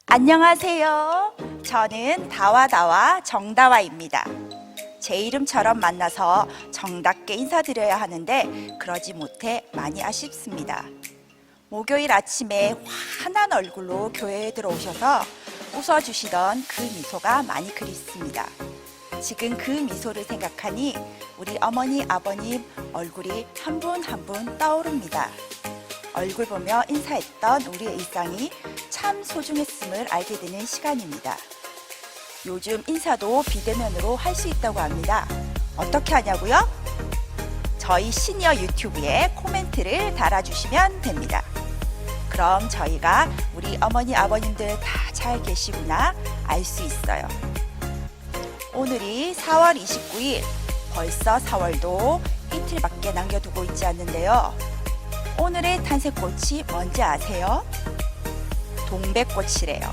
안녕하세요. 저는 다와다와 정다와입니다. 제 이름처럼 만나서 정답게 인사드려야 하는데 그러지 못해 많이 아쉽습니다. 목요일 아침에 환한 얼굴로 교회에 들어오셔서 웃어주시던 그 미소가 많이 그립습니다. 지금 그 미소를 생각하니 우리 어머니, 아버님 얼굴이 한 분 한 분 떠오릅니다. 얼굴 보며 인사했던 우리의 일상이 참 소중했음을 알게 되는 시간입니다. 요즘 인사도 비대면으로 할 수 있다고 합니다. 어떻게 하냐고요? 저희 시니어 유튜브에 코멘트를 달아주시면 됩니다. 그럼 저희가 우리 어머니 아버님들 다 잘 계시구나 알 수 있어요. 오늘이 4월 29일, 벌써 4월도 이틀밖에 남겨두고 있지 않는데요. 오늘의 탄생꽃이 뭔지 아세요? 동백꽃이래요.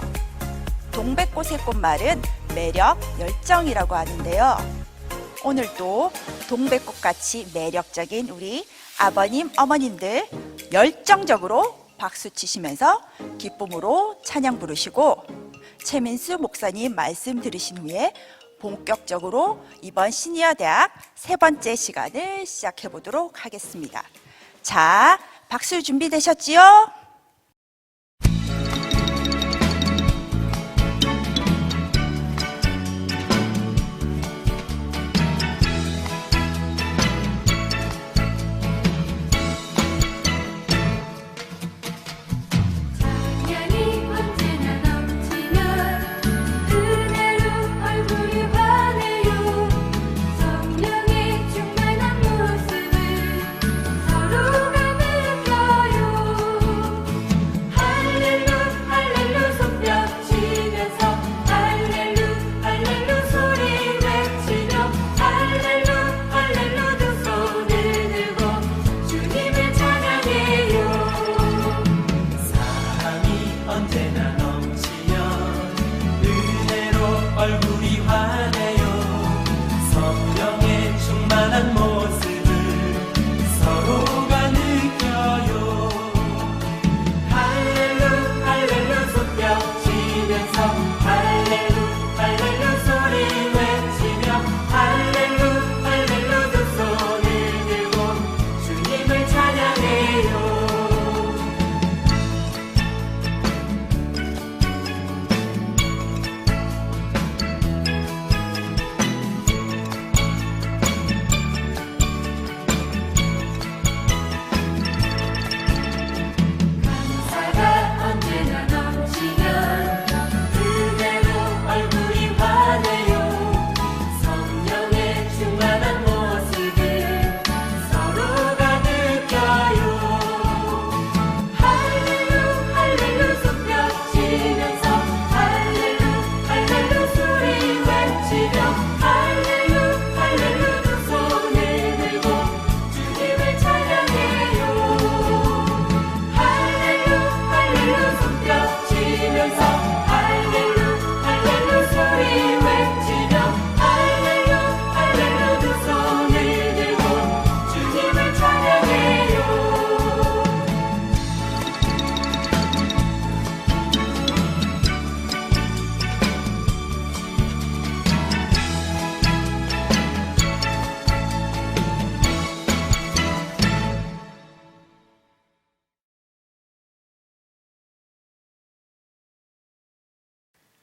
동백꽃의 꽃말은 매력, 열정이라고 하는데요. 오늘도 동백꽃같이 매력적인 우리 아버님, 어머님들 열정적으로 박수 치시면서 기쁨으로 찬양 부르시고 최민수 목사님 말씀 들으신 후에 본격적으로 이번 시니어 대학 세 번째 시간을 시작해 보도록 하겠습니다. 자, 박수 준비되셨지요?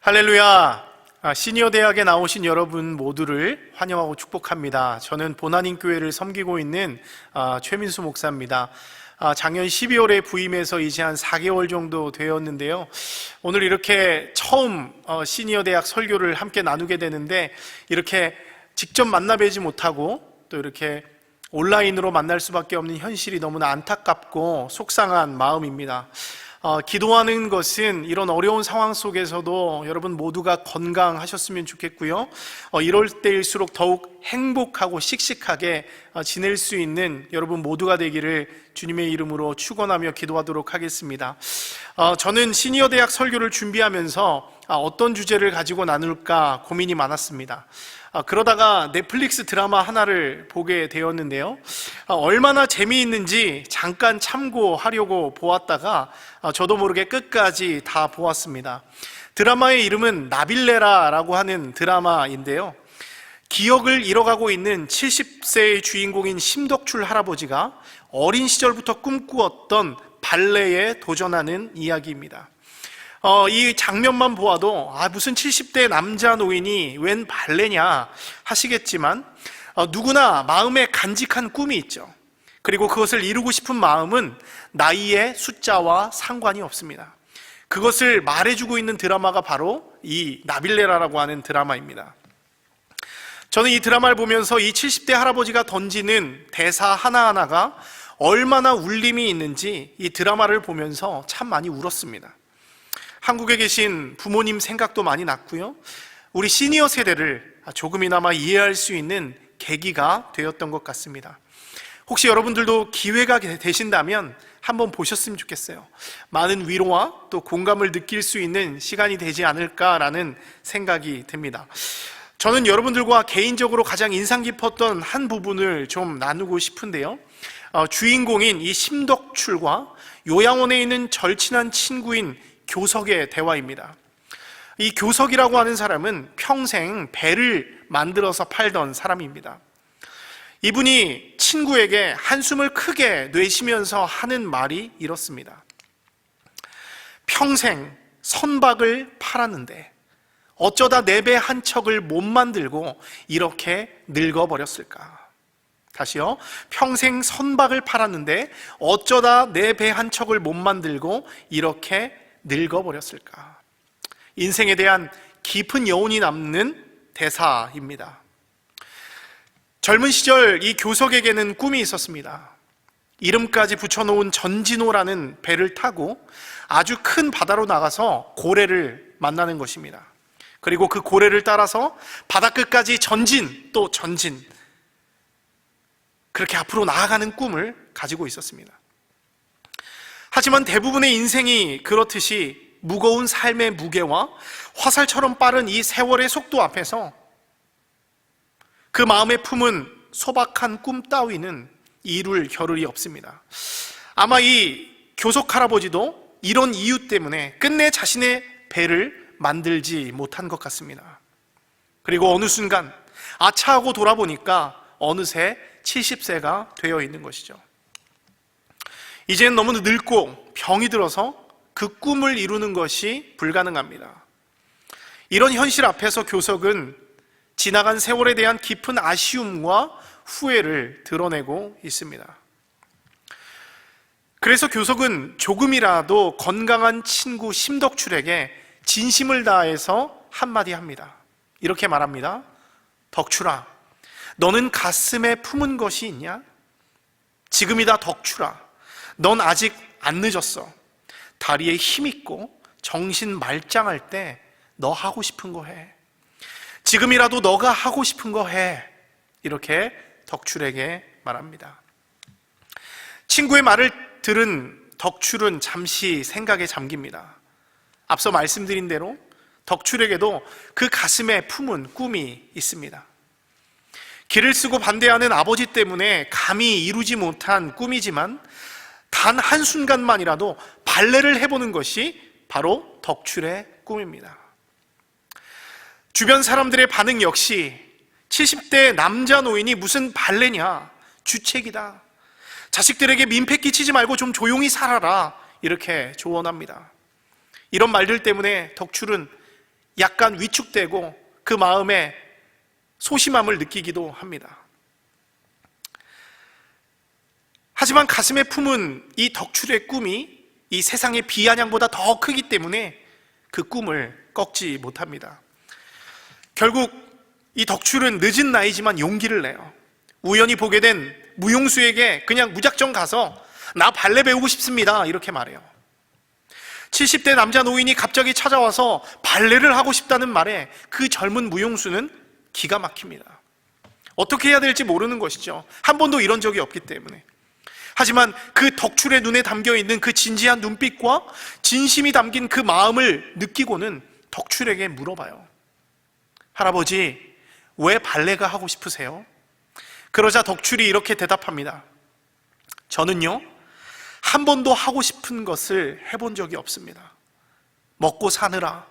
할렐루야! 시니어 대학에 나오신 여러분 모두를 환영하고 축복합니다. 저는 보나님교회를 섬기고 있는 최민수 목사입니다. 작년 12월에 부임해서 이제 한 4개월 정도 되었는데요. 오늘 이렇게 처음 시니어 대학 설교를 함께 나누게 되는데 이렇게 직접 만나 뵈지 못하고 또 이렇게 온라인으로 만날 수밖에 없는 현실이 너무나 안타깝고 속상한 마음입니다. 기도하는 것은 이런 어려운 상황 속에서도 여러분 모두가 건강하셨으면 좋겠고요. 이럴 때일수록 더욱 행복하고 씩씩하게 지낼 수 있는 여러분 모두가 되기를 주님의 이름으로 축원하며 기도하도록 하겠습니다. 저는 시니어 대학 설교를 준비하면서 어떤 주제를 가지고 나눌까 고민이 많았습니다. 그러다가 넷플릭스 드라마 하나를 보게 되었는데요. 얼마나 재미있는지 잠깐 참고하려고 보았다가 저도 모르게 끝까지 다 보았습니다. 드라마의 이름은 나빌레라라고 하는 드라마인데요. 기억을 잃어가고 있는 70세의 주인공인 심덕출 할아버지가 어린 시절부터 꿈꾸었던 발레에 도전하는 이야기입니다. 이 장면만 보아도 무슨 70대 남자 노인이 웬 발레냐 하시겠지만 누구나 마음에 간직한 꿈이 있죠. 그리고 그것을 이루고 싶은 마음은 나이의 숫자와 상관이 없습니다. 그것을 말해주고 있는 드라마가 바로 이 나빌레라라고 하는 드라마입니다. 저는 이 드라마를 보면서 이 70대 할아버지가 던지는 대사 하나하나가 얼마나 울림이 있는지 이 드라마를 보면서 참 많이 울었습니다. 한국에 계신 부모님 생각도 많이 났고요. 우리 시니어 세대를 조금이나마 이해할 수 있는 계기가 되었던 것 같습니다. 혹시 여러분들도 기회가 되신다면 한번 보셨으면 좋겠어요. 많은 위로와 또 공감을 느낄 수 있는 시간이 되지 않을까라는 생각이 듭니다. 저는 여러분들과 개인적으로 가장 인상 깊었던 한 부분을 좀 나누고 싶은데요. 주인공인 이 심덕출과 요양원에 있는 절친한 친구인 교석의 대화입니다. 이 교석이라고 하는 사람은 평생 배를 만들어서 팔던 사람입니다. 이분이 친구에게 한숨을 크게 내쉬면서 하는 말이 이렇습니다. 평생 선박을 팔았는데 어쩌다 내 배 한 척을 못 만들고 이렇게 늙어버렸을까? 다시요. 평생 선박을 팔았는데 어쩌다 내 배 한 척을 못 만들고 이렇게 늙어버렸을까? 인생에 대한 깊은 여운이 남는 대사입니다. 젊은 시절 이 교석에게는 꿈이 있었습니다. 이름까지 붙여놓은 전진호라는 배를 타고 아주 큰 바다로 나가서 고래를 만나는 것입니다. 그리고 그 고래를 따라서 바다 끝까지 전진 또 전진, 그렇게 앞으로 나아가는 꿈을 가지고 있었습니다. 하지만 대부분의 인생이 그렇듯이 무거운 삶의 무게와 화살처럼 빠른 이 세월의 속도 앞에서 그 마음에 품은 소박한 꿈 따위는 이룰 겨를이 없습니다. 아마 이 교석 할아버지도 이런 이유 때문에 끝내 자신의 배를 만들지 못한 것 같습니다. 그리고 어느 순간 아차하고 돌아보니까 어느새 70세가 되어 있는 것이죠. 이제는 너무 늙고 병이 들어서 그 꿈을 이루는 것이 불가능합니다. 이런 현실 앞에서 교석은 지나간 세월에 대한 깊은 아쉬움과 후회를 드러내고 있습니다. 그래서 교석은 조금이라도 건강한 친구 심덕출에게 진심을 다해서 한마디 합니다. 이렇게 말합니다. 덕출아, 너는 가슴에 품은 것이 있냐? 지금이다 덕출아, 넌 아직 안 늦었어. 다리에 힘 있고 정신 말짱할 때 너 하고 싶은 거 해. 지금이라도 너가 하고 싶은 거 해. 이렇게 덕출에게 말합니다. 친구의 말을 들은 덕출은 잠시 생각에 잠깁니다. 앞서 말씀드린 대로 덕출에게도 그 가슴에 품은 꿈이 있습니다. 길을 쓰고 반대하는 아버지 때문에 감히 이루지 못한 꿈이지만 단 한순간만이라도 발레를 해보는 것이 바로 덕출의 꿈입니다. 주변 사람들의 반응 역시 70대 남자 노인이 무슨 발레냐, 주책이다, 자식들에게 민폐 끼치지 말고 좀 조용히 살아라, 이렇게 조언합니다. 이런 말들 때문에 덕출은 약간 위축되고 그 마음에 소심함을 느끼기도 합니다. 하지만 가슴에 품은 이 덕출의 꿈이 이 세상의 비아냥보다 더 크기 때문에 그 꿈을 꺾지 못합니다. 결국 이 덕출은 늦은 나이지만 용기를 내요. 우연히 보게 된 무용수에게 그냥 무작정 가서 나 발레 배우고 싶습니다, 이렇게 말해요. 70대 남자 노인이 갑자기 찾아와서 발레를 하고 싶다는 말에 그 젊은 무용수는 기가 막힙니다. 어떻게 해야 될지 모르는 것이죠. 한 번도 이런 적이 없기 때문에. 하지만 그 덕출의 눈에 담겨있는 그 진지한 눈빛과 진심이 담긴 그 마음을 느끼고는 덕출에게 물어봐요. 할아버지, 왜 발레가 하고 싶으세요? 그러자 덕출이 이렇게 대답합니다. 저는요, 한 번도 하고 싶은 것을 해본 적이 없습니다. 먹고 사느라,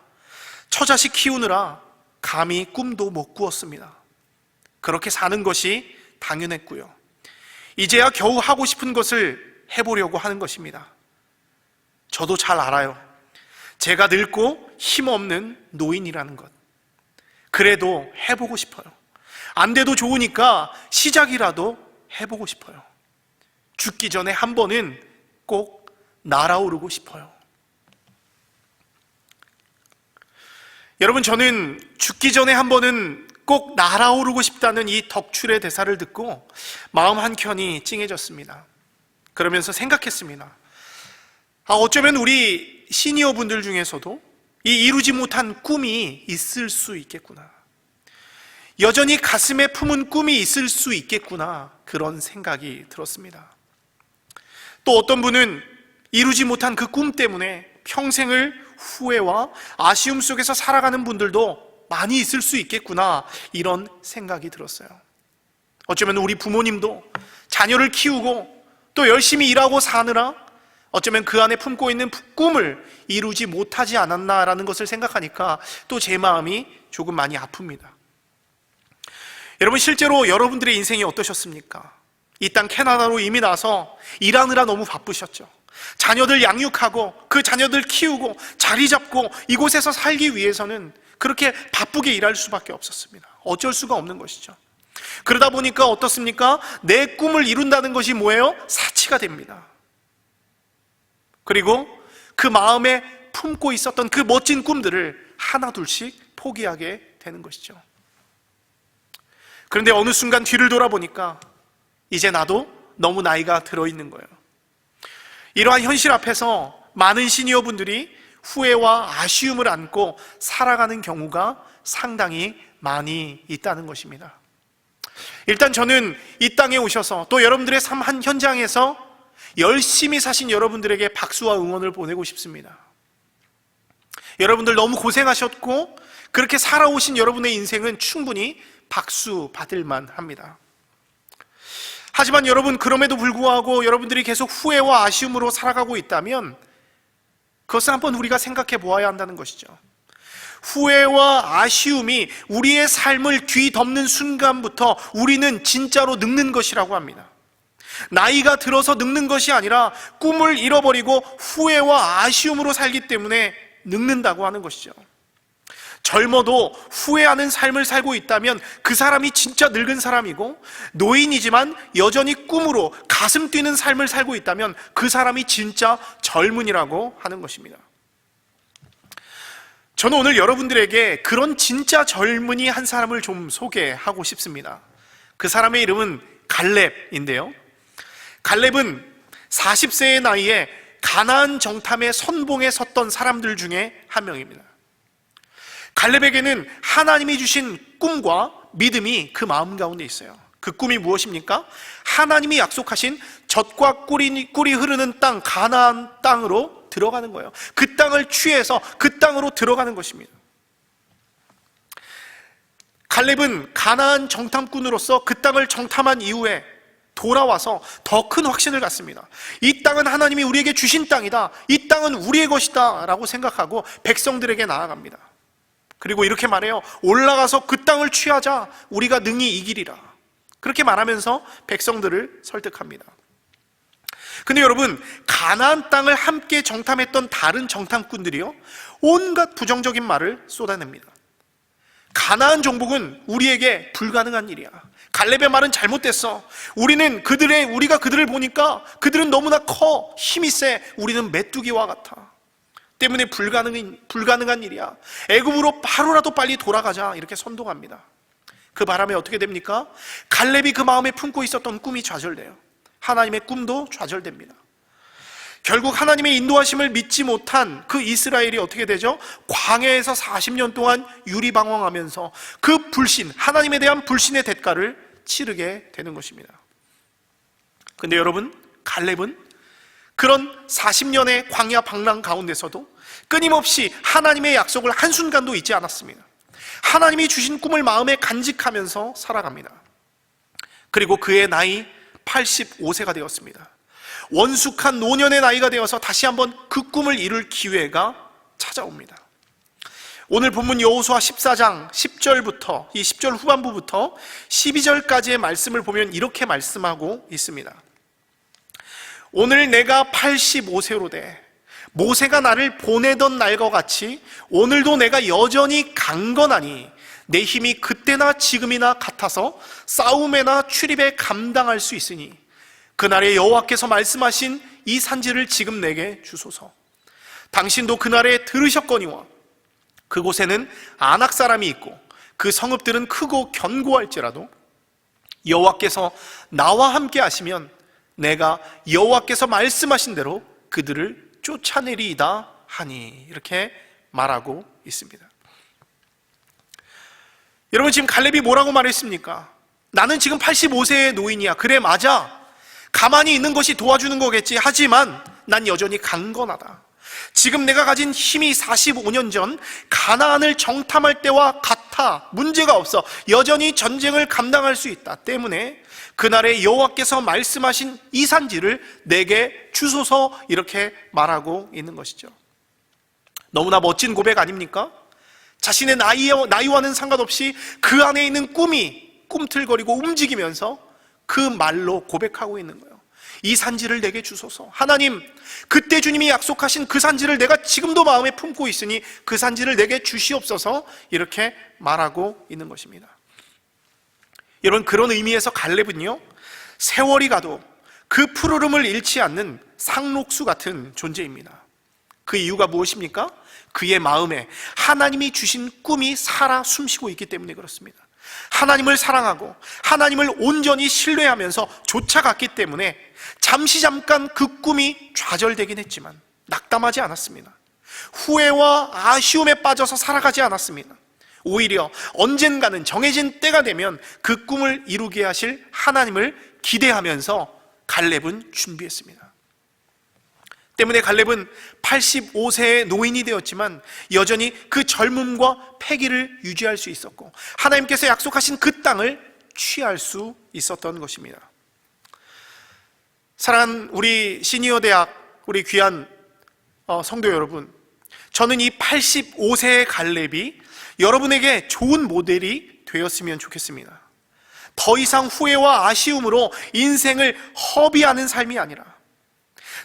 처자식 키우느라 감히 꿈도 못 꾸었습니다. 그렇게 사는 것이 당연했고요. 이제야 겨우 하고 싶은 것을 해보려고 하는 것입니다. 저도 잘 알아요. 제가 늙고 힘없는 노인이라는 것. 그래도 해보고 싶어요. 안 돼도 좋으니까 시작이라도 해보고 싶어요. 죽기 전에 한 번은 꼭 날아오르고 싶어요. 여러분, 저는 죽기 전에 한 번은 꼭 날아오르고 싶다는 이 덕출의 대사를 듣고 마음 한켠이 찡해졌습니다. 그러면서 생각했습니다. 어쩌면 우리 시니어 분들 중에서도 이 이루지 못한 꿈이 있을 수 있겠구나. 여전히 가슴에 품은 꿈이 있을 수 있겠구나. 그런 생각이 들었습니다. 또 어떤 분은 이루지 못한 그 꿈 때문에 평생을 후회와 아쉬움 속에서 살아가는 분들도 많이 있을 수 있겠구나. 이런 생각이 들었어요. 어쩌면 우리 부모님도 자녀를 키우고 또 열심히 일하고 사느라 어쩌면 그 안에 품고 있는 꿈을 이루지 못하지 않았나라는 것을 생각하니까 또 제 마음이 조금 많이 아픕니다. 여러분, 실제로 여러분들의 인생이 어떠셨습니까? 이 땅 캐나다로 이민 와서 일하느라 너무 바쁘셨죠. 자녀들 양육하고 그 자녀들 키우고 자리 잡고 이곳에서 살기 위해서는 그렇게 바쁘게 일할 수밖에 없었습니다. 어쩔 수가 없는 것이죠. 그러다 보니까 어떻습니까? 내 꿈을 이룬다는 것이 뭐예요? 사치가 됩니다. 그리고 그 마음에 품고 있었던 그 멋진 꿈들을 하나둘씩 포기하게 되는 것이죠. 그런데 어느 순간 뒤를 돌아보니까 이제 나도 너무 나이가 들어있는 거예요. 이러한 현실 앞에서 많은 시니어분들이 후회와 아쉬움을 안고 살아가는 경우가 상당히 많이 있다는 것입니다. 일단 저는 이 땅에 오셔서 또 여러분들의 삶 한 현장에서 열심히 사신 여러분들에게 박수와 응원을 보내고 싶습니다. 여러분들 너무 고생하셨고 그렇게 살아오신 여러분의 인생은 충분히 박수 받을 만합니다. 하지만 여러분, 그럼에도 불구하고 여러분들이 계속 후회와 아쉬움으로 살아가고 있다면 그것을 한번 우리가 생각해 보아야 한다는 것이죠. 후회와 아쉬움이 우리의 삶을 뒤덮는 순간부터 우리는 진짜로 늙는 것이라고 합니다. 나이가 들어서 늙는 것이 아니라 꿈을 잃어버리고 후회와 아쉬움으로 살기 때문에 늙는다고 하는 것이죠. 젊어도 후회하는 삶을 살고 있다면 그 사람이 진짜 늙은 사람이고, 노인이지만 여전히 꿈으로 가슴 뛰는 삶을 살고 있다면 그 사람이 진짜 젊은이라고 하는 것입니다. 저는 오늘 여러분들에게 그런 진짜 젊은이 한 사람을 좀 소개하고 싶습니다. 그 사람의 이름은 갈렙인데요, 갈렙은 40세의 나이에 가나안 정탐의 선봉에 섰던 사람들 중에 한 명입니다. 갈렙에게는 하나님이 주신 꿈과 믿음이 그 마음 가운데 있어요. 그 꿈이 무엇입니까? 하나님이 약속하신 젖과 꿀이 흐르는 땅, 가나안 땅으로 들어가는 거예요. 그 땅을 취해서 그 땅으로 들어가는 것입니다. 갈렙은 가나안 정탐꾼으로서 그 땅을 정탐한 이후에 돌아와서 더 큰 확신을 갖습니다. 이 땅은 하나님이 우리에게 주신 땅이다, 이 땅은 우리의 것이다 라고 생각하고 백성들에게 나아갑니다. 그리고 이렇게 말해요. 올라가서 그 땅을 취하자, 우리가 능히 이기리라. 그렇게 말하면서 백성들을 설득합니다. 근데 여러분, 가나안 땅을 함께 정탐했던 다른 정탐꾼들이요, 온갖 부정적인 말을 쏟아냅니다. 가나안 정복은 우리에게 불가능한 일이야. 갈렙의 말은 잘못됐어. 우리가 그들을 보니까 그들은 너무나 커, 힘이 세. 우리는 메뚜기와 같아. 때문에 불가능한 일이야. 애굽으로 바로라도 빨리 돌아가자. 이렇게 선동합니다. 그 바람에 어떻게 됩니까? 갈렙이 그 마음에 품고 있었던 꿈이 좌절돼요. 하나님의 꿈도 좌절됩니다. 결국 하나님의 인도하심을 믿지 못한 그 이스라엘이 어떻게 되죠? 광야에서 40년 동안 유리방황하면서 그 불신, 하나님에 대한 불신의 대가를 치르게 되는 것입니다. 근데 여러분, 갈렙은 그런 40년의 광야 방랑 가운데서도 끊임없이 하나님의 약속을 한순간도 잊지 않았습니다. 하나님이 주신 꿈을 마음에 간직하면서 살아갑니다. 그리고 그의 나이 85세가 되었습니다. 원숙한 노년의 나이가 되어서 다시 한번 그 꿈을 이룰 기회가 찾아옵니다. 오늘 본문 여호수아 14장 10절부터 이 10절 후반부부터 12절까지의 말씀을 보면 이렇게 말씀하고 있습니다. 오늘 내가 85세로 돼 모세가 나를 보내던 날과 같이 오늘도 내가 여전히 강건하니 내 힘이 그때나 지금이나 같아서 싸움에나 출입에 감당할 수 있으니 그날에 여호와께서 말씀하신 이 산지를 지금 내게 주소서. 당신도 그날에 들으셨거니와 그곳에는 아낙 사람이 있고 그 성읍들은 크고 견고할지라도 여호와께서 나와 함께 하시면 내가 여호와께서 말씀하신 대로 그들을 쫓아내리이다 하니, 이렇게 말하고 있습니다. 여러분, 지금 갈렙이 뭐라고 말했습니까? 나는 지금 85세의 노인이야. 그래, 맞아. 가만히 있는 것이 도와주는 거겠지. 하지만 난 여전히 강건하다. 지금 내가 가진 힘이 45년 전 가나안을 정탐할 때와 같아. 문제가 없어. 여전히 전쟁을 감당할 수 있다. 때문에 그날에 여호와께서 말씀하신 이 산지를 내게 주소서, 이렇게 말하고 있는 것이죠. 너무나 멋진 고백 아닙니까? 자신의 나이와는 상관없이 그 안에 있는 꿈이 꿈틀거리고 움직이면서 그 말로 고백하고 있는 거예요. 이 산지를 내게 주소서. 하나님, 그때 주님이 약속하신 그 산지를 내가 지금도 마음에 품고 있으니 그 산지를 내게 주시옵소서, 이렇게 말하고 있는 것입니다. 여러분, 그런 의미에서 갈렙은요, 세월이 가도 그 푸르름을 잃지 않는 상록수 같은 존재입니다. 그 이유가 무엇입니까? 그의 마음에 하나님이 주신 꿈이 살아 숨쉬고 있기 때문에 그렇습니다. 하나님을 사랑하고 하나님을 온전히 신뢰하면서 쫓아갔기 때문에 잠깐 그 꿈이 좌절되긴 했지만 낙담하지 않았습니다. 후회와 아쉬움에 빠져서 살아가지 않았습니다. 오히려 언젠가는 정해진 때가 되면 그 꿈을 이루게 하실 하나님을 기대하면서 갈렙은 준비했습니다. 때문에 갈렙은 85세의 노인이 되었지만 여전히 그 젊음과 패기를 유지할 수 있었고 하나님께서 약속하신 그 땅을 취할 수 있었던 것입니다. 사랑하는 우리 시니어 대학, 우리 귀한 성도 여러분, 저는 이 85세의 갈렙이 여러분에게 좋은 모델이 되었으면 좋겠습니다. 더 이상 후회와 아쉬움으로 인생을 허비하는 삶이 아니라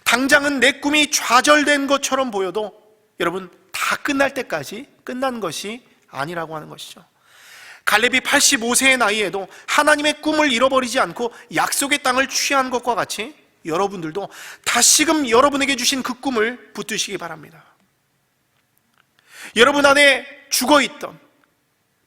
당장은 내 꿈이 좌절된 것처럼 보여도 여러분, 다 끝날 때까지 끝난 것이 아니라고 하는 것이죠. 갈렙이 85세의 나이에도 하나님의 꿈을 잃어버리지 않고 약속의 땅을 취한 것과 같이 여러분들도 다시금 여러분에게 주신 그 꿈을 붙드시기 바랍니다. 여러분 안에 죽어있던,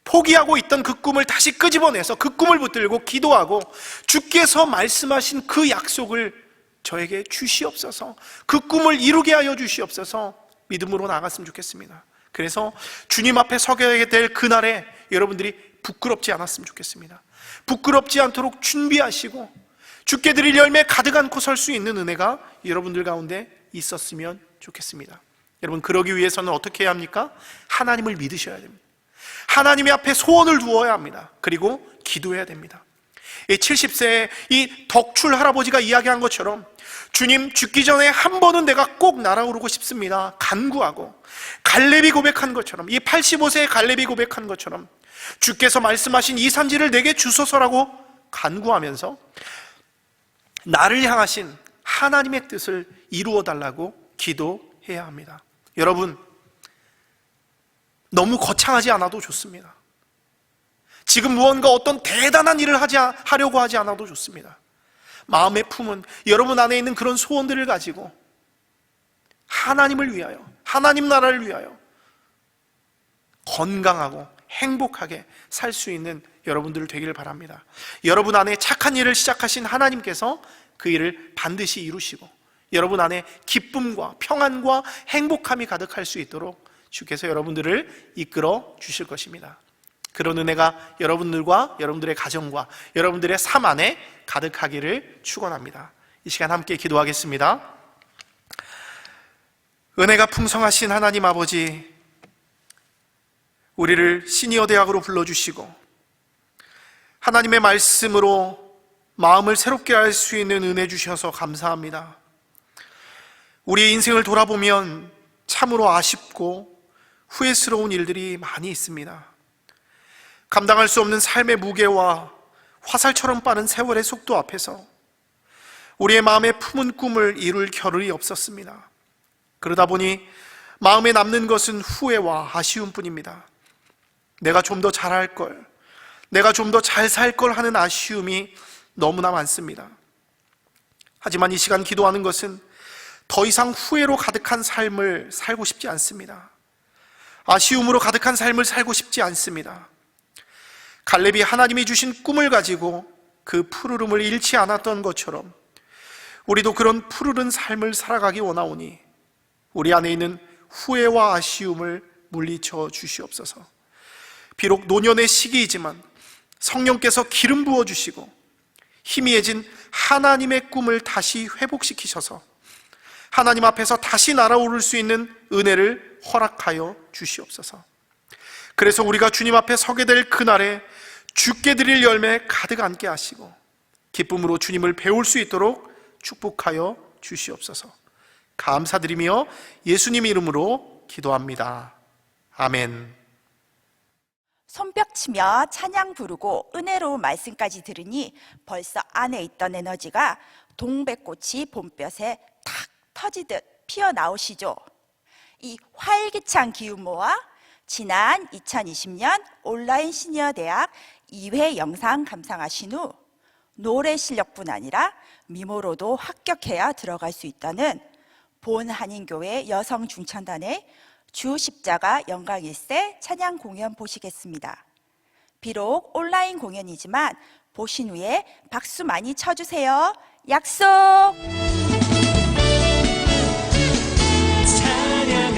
포기하고 있던 그 꿈을 다시 끄집어내서 그 꿈을 붙들고 기도하고 주께서 말씀하신 그 약속을 저에게 주시옵소서, 그 꿈을 이루게 하여 주시옵소서, 믿음으로 나아갔으면 좋겠습니다. 그래서 주님 앞에 서게 될 그날에 여러분들이 부끄럽지 않았으면 좋겠습니다. 부끄럽지 않도록 준비하시고 주께 드릴 열매 가득 안고 설 수 있는 은혜가 여러분들 가운데 있었으면 좋겠습니다. 여러분, 그러기 위해서는 어떻게 해야 합니까? 하나님을 믿으셔야 됩니다. 하나님의 앞에 소원을 두어야 합니다. 그리고 기도해야 됩니다. 70세의 이 덕출 할아버지가 이야기한 것처럼 주님, 죽기 전에 한 번은 내가 꼭 날아오르고 싶습니다. 간구하고 갈렙이 고백한 것처럼, 이 85세의 갈렙이 고백한 것처럼 주께서 말씀하신 이 산지를 내게 주소서라고 간구하면서 나를 향하신 하나님의 뜻을 이루어 달라고 기도해야 합니다. 여러분, 너무 거창하지 않아도 좋습니다. 지금 무언가 어떤 대단한 일을 하려고 하지 않아도 좋습니다. 마음에 품은 여러분 안에 있는 그런 소원들을 가지고 하나님을 위하여, 하나님 나라를 위하여 건강하고 행복하게 살 수 있는 여러분들 되기를 바랍니다. 여러분 안에 착한 일을 시작하신 하나님께서 그 일을 반드시 이루시고 여러분 안에 기쁨과 평안과 행복함이 가득할 수 있도록 주께서 여러분들을 이끌어 주실 것입니다. 그런 은혜가 여러분들과 여러분들의 가정과 여러분들의 삶 안에 가득하기를 축원합니다. 이 시간 함께 기도하겠습니다. 은혜가 풍성하신 하나님 아버지, 우리를 시니어 대학으로 불러주시고 하나님의 말씀으로 마음을 새롭게 할 수 있는 은혜 주셔서 감사합니다. 우리의 인생을 돌아보면 참으로 아쉽고 후회스러운 일들이 많이 있습니다. 감당할 수 없는 삶의 무게와 화살처럼 빠른 세월의 속도 앞에서 우리의 마음에 품은 꿈을 이룰 겨를이 없었습니다. 그러다 보니 마음에 남는 것은 후회와 아쉬움뿐입니다. 내가 좀 더 잘할 걸, 내가 좀 더 잘 살 걸 하는 아쉬움이 너무나 많습니다. 하지만 이 시간 기도하는 것은 더 이상 후회로 가득한 삶을 살고 싶지 않습니다. 아쉬움으로 가득한 삶을 살고 싶지 않습니다. 갈렙이 하나님이 주신 꿈을 가지고 그 푸르름을 잃지 않았던 것처럼 우리도 그런 푸르른 삶을 살아가기 원하오니 우리 안에 있는 후회와 아쉬움을 물리쳐 주시옵소서. 비록 노년의 시기이지만 성령께서 기름 부어주시고 희미해진 하나님의 꿈을 다시 회복시키셔서 하나님 앞에서 다시 날아오를 수 있는 은혜를 허락하여 주시옵소서. 그래서 우리가 주님 앞에 서게 될 그날에 주께 드릴 열매 가득 안게 하시고 기쁨으로 주님을 배울 수 있도록 축복하여 주시옵소서. 감사드리며 예수님 이름으로 기도합니다. 아멘. 손뼉치며 찬양 부르고 은혜로운 말씀까지 들으니 벌써 안에 있던 에너지가 동백꽃이 봄볕에 탁 터지듯 피어나오시죠. 이 활기찬 기운 모아 지난 2020년 온라인 시니어 대학 2회 영상 감상하신 후 노래 실력뿐 아니라 미모로도 합격해야 들어갈 수 있다는 본 한인교회 여성 중창단의 주 십자가 영광 1세 찬양 공연 보시겠습니다. 비록 온라인 공연이지만 보신 후에 박수 많이 쳐주세요. 약속! 찬양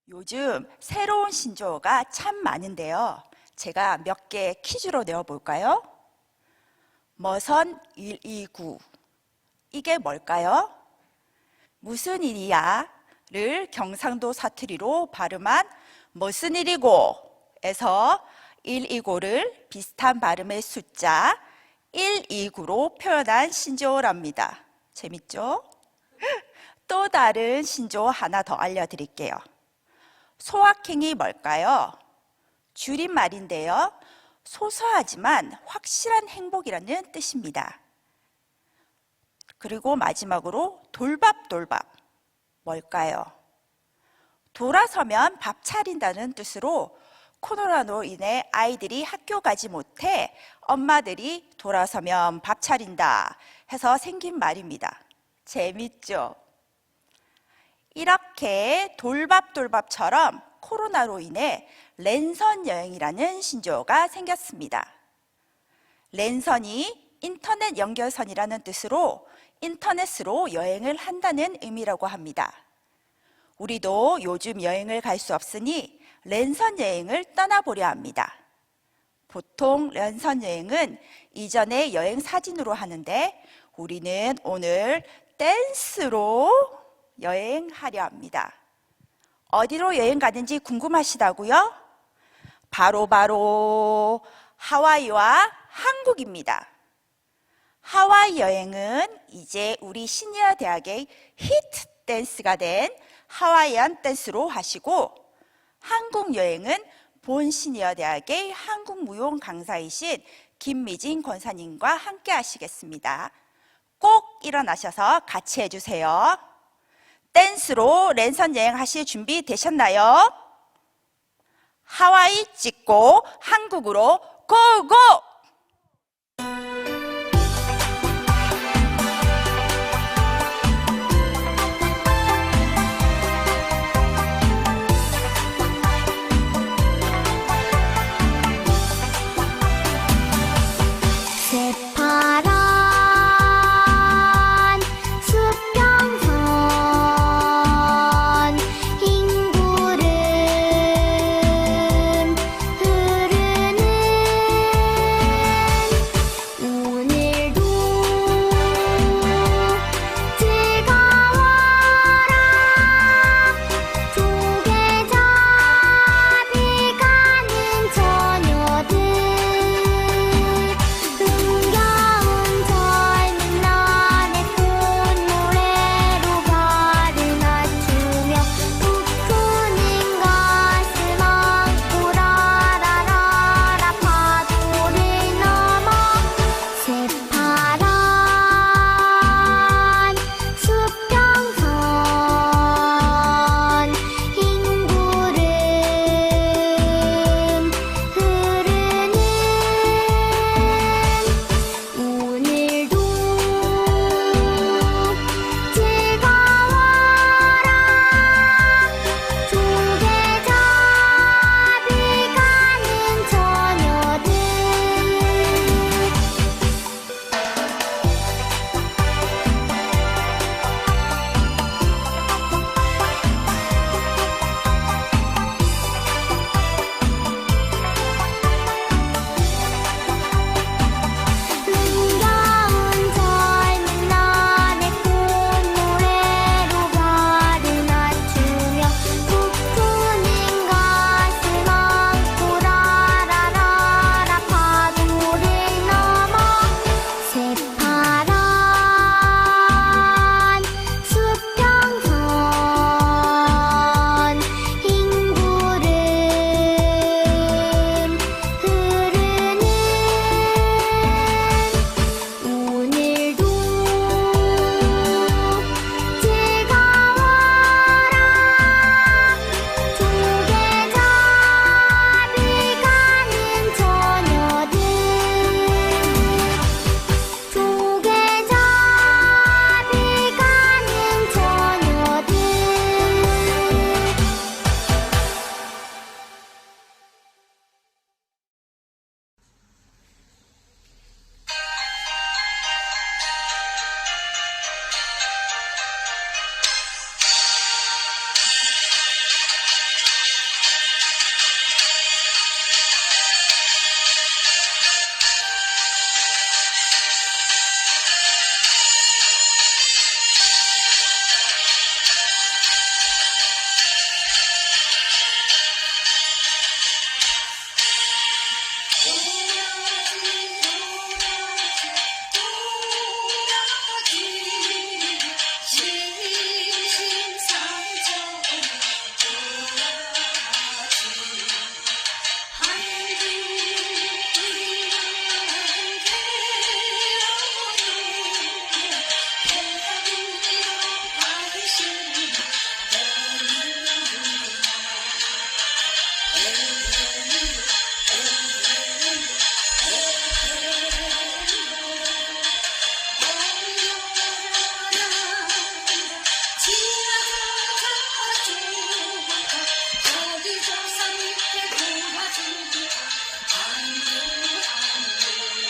요즘 새로운 신조어가 참 많은데요. 제가 몇 개 퀴즈로 내어볼까요? 머선 129. 이게 뭘까요? 무슨 일이야?를 경상도 사투리로 발음한 무슨 일이고 에서 129를 비슷한 발음의 숫자 129로 표현한 신조어랍니다. 재밌죠? 또 다른 신조어 하나 더 알려드릴게요. 소확행이 뭘까요? 줄임말인데요. 소소하지만 확실한 행복이라는 뜻입니다. 그리고 마지막으로 돌밥돌밥 뭘까요? 돌아서면 밥 차린다는 뜻으로 코로나로 인해 아이들이 학교 가지 못해 엄마들이 돌아서면 밥 차린다 해서 생긴 말입니다. 재밌죠? 이렇게 돌밥돌밥처럼 코로나로 인해 랜선 여행이라는 신조어가 생겼습니다. 랜선이 인터넷 연결선이라는 뜻으로 인터넷으로 여행을 한다는 의미라고 합니다. 우리도 요즘 여행을 갈 수 없으니 랜선 여행을 떠나보려 합니다. 보통 랜선 여행은 이전에 여행 사진으로 하는데 우리는 오늘 댄스로 여행하려 합니다. 어디로 여행 가는지 궁금하시다고요? 바로 하와이와 한국입니다. 하와이 여행은 이제 우리 시니어 대학의 히트 댄스가 된 하와이안 댄스로 하시고, 한국 여행은 본 시니어 대학의 한국 무용 강사이신 김미진 권사님과 함께 하시겠습니다. 꼭 일어나셔서 같이 해주세요. 댄스로 랜선 여행 하실 준비 되셨나요? 하와이 찍고 한국으로 고고! 새파란 수평선 흰 구름 흐르는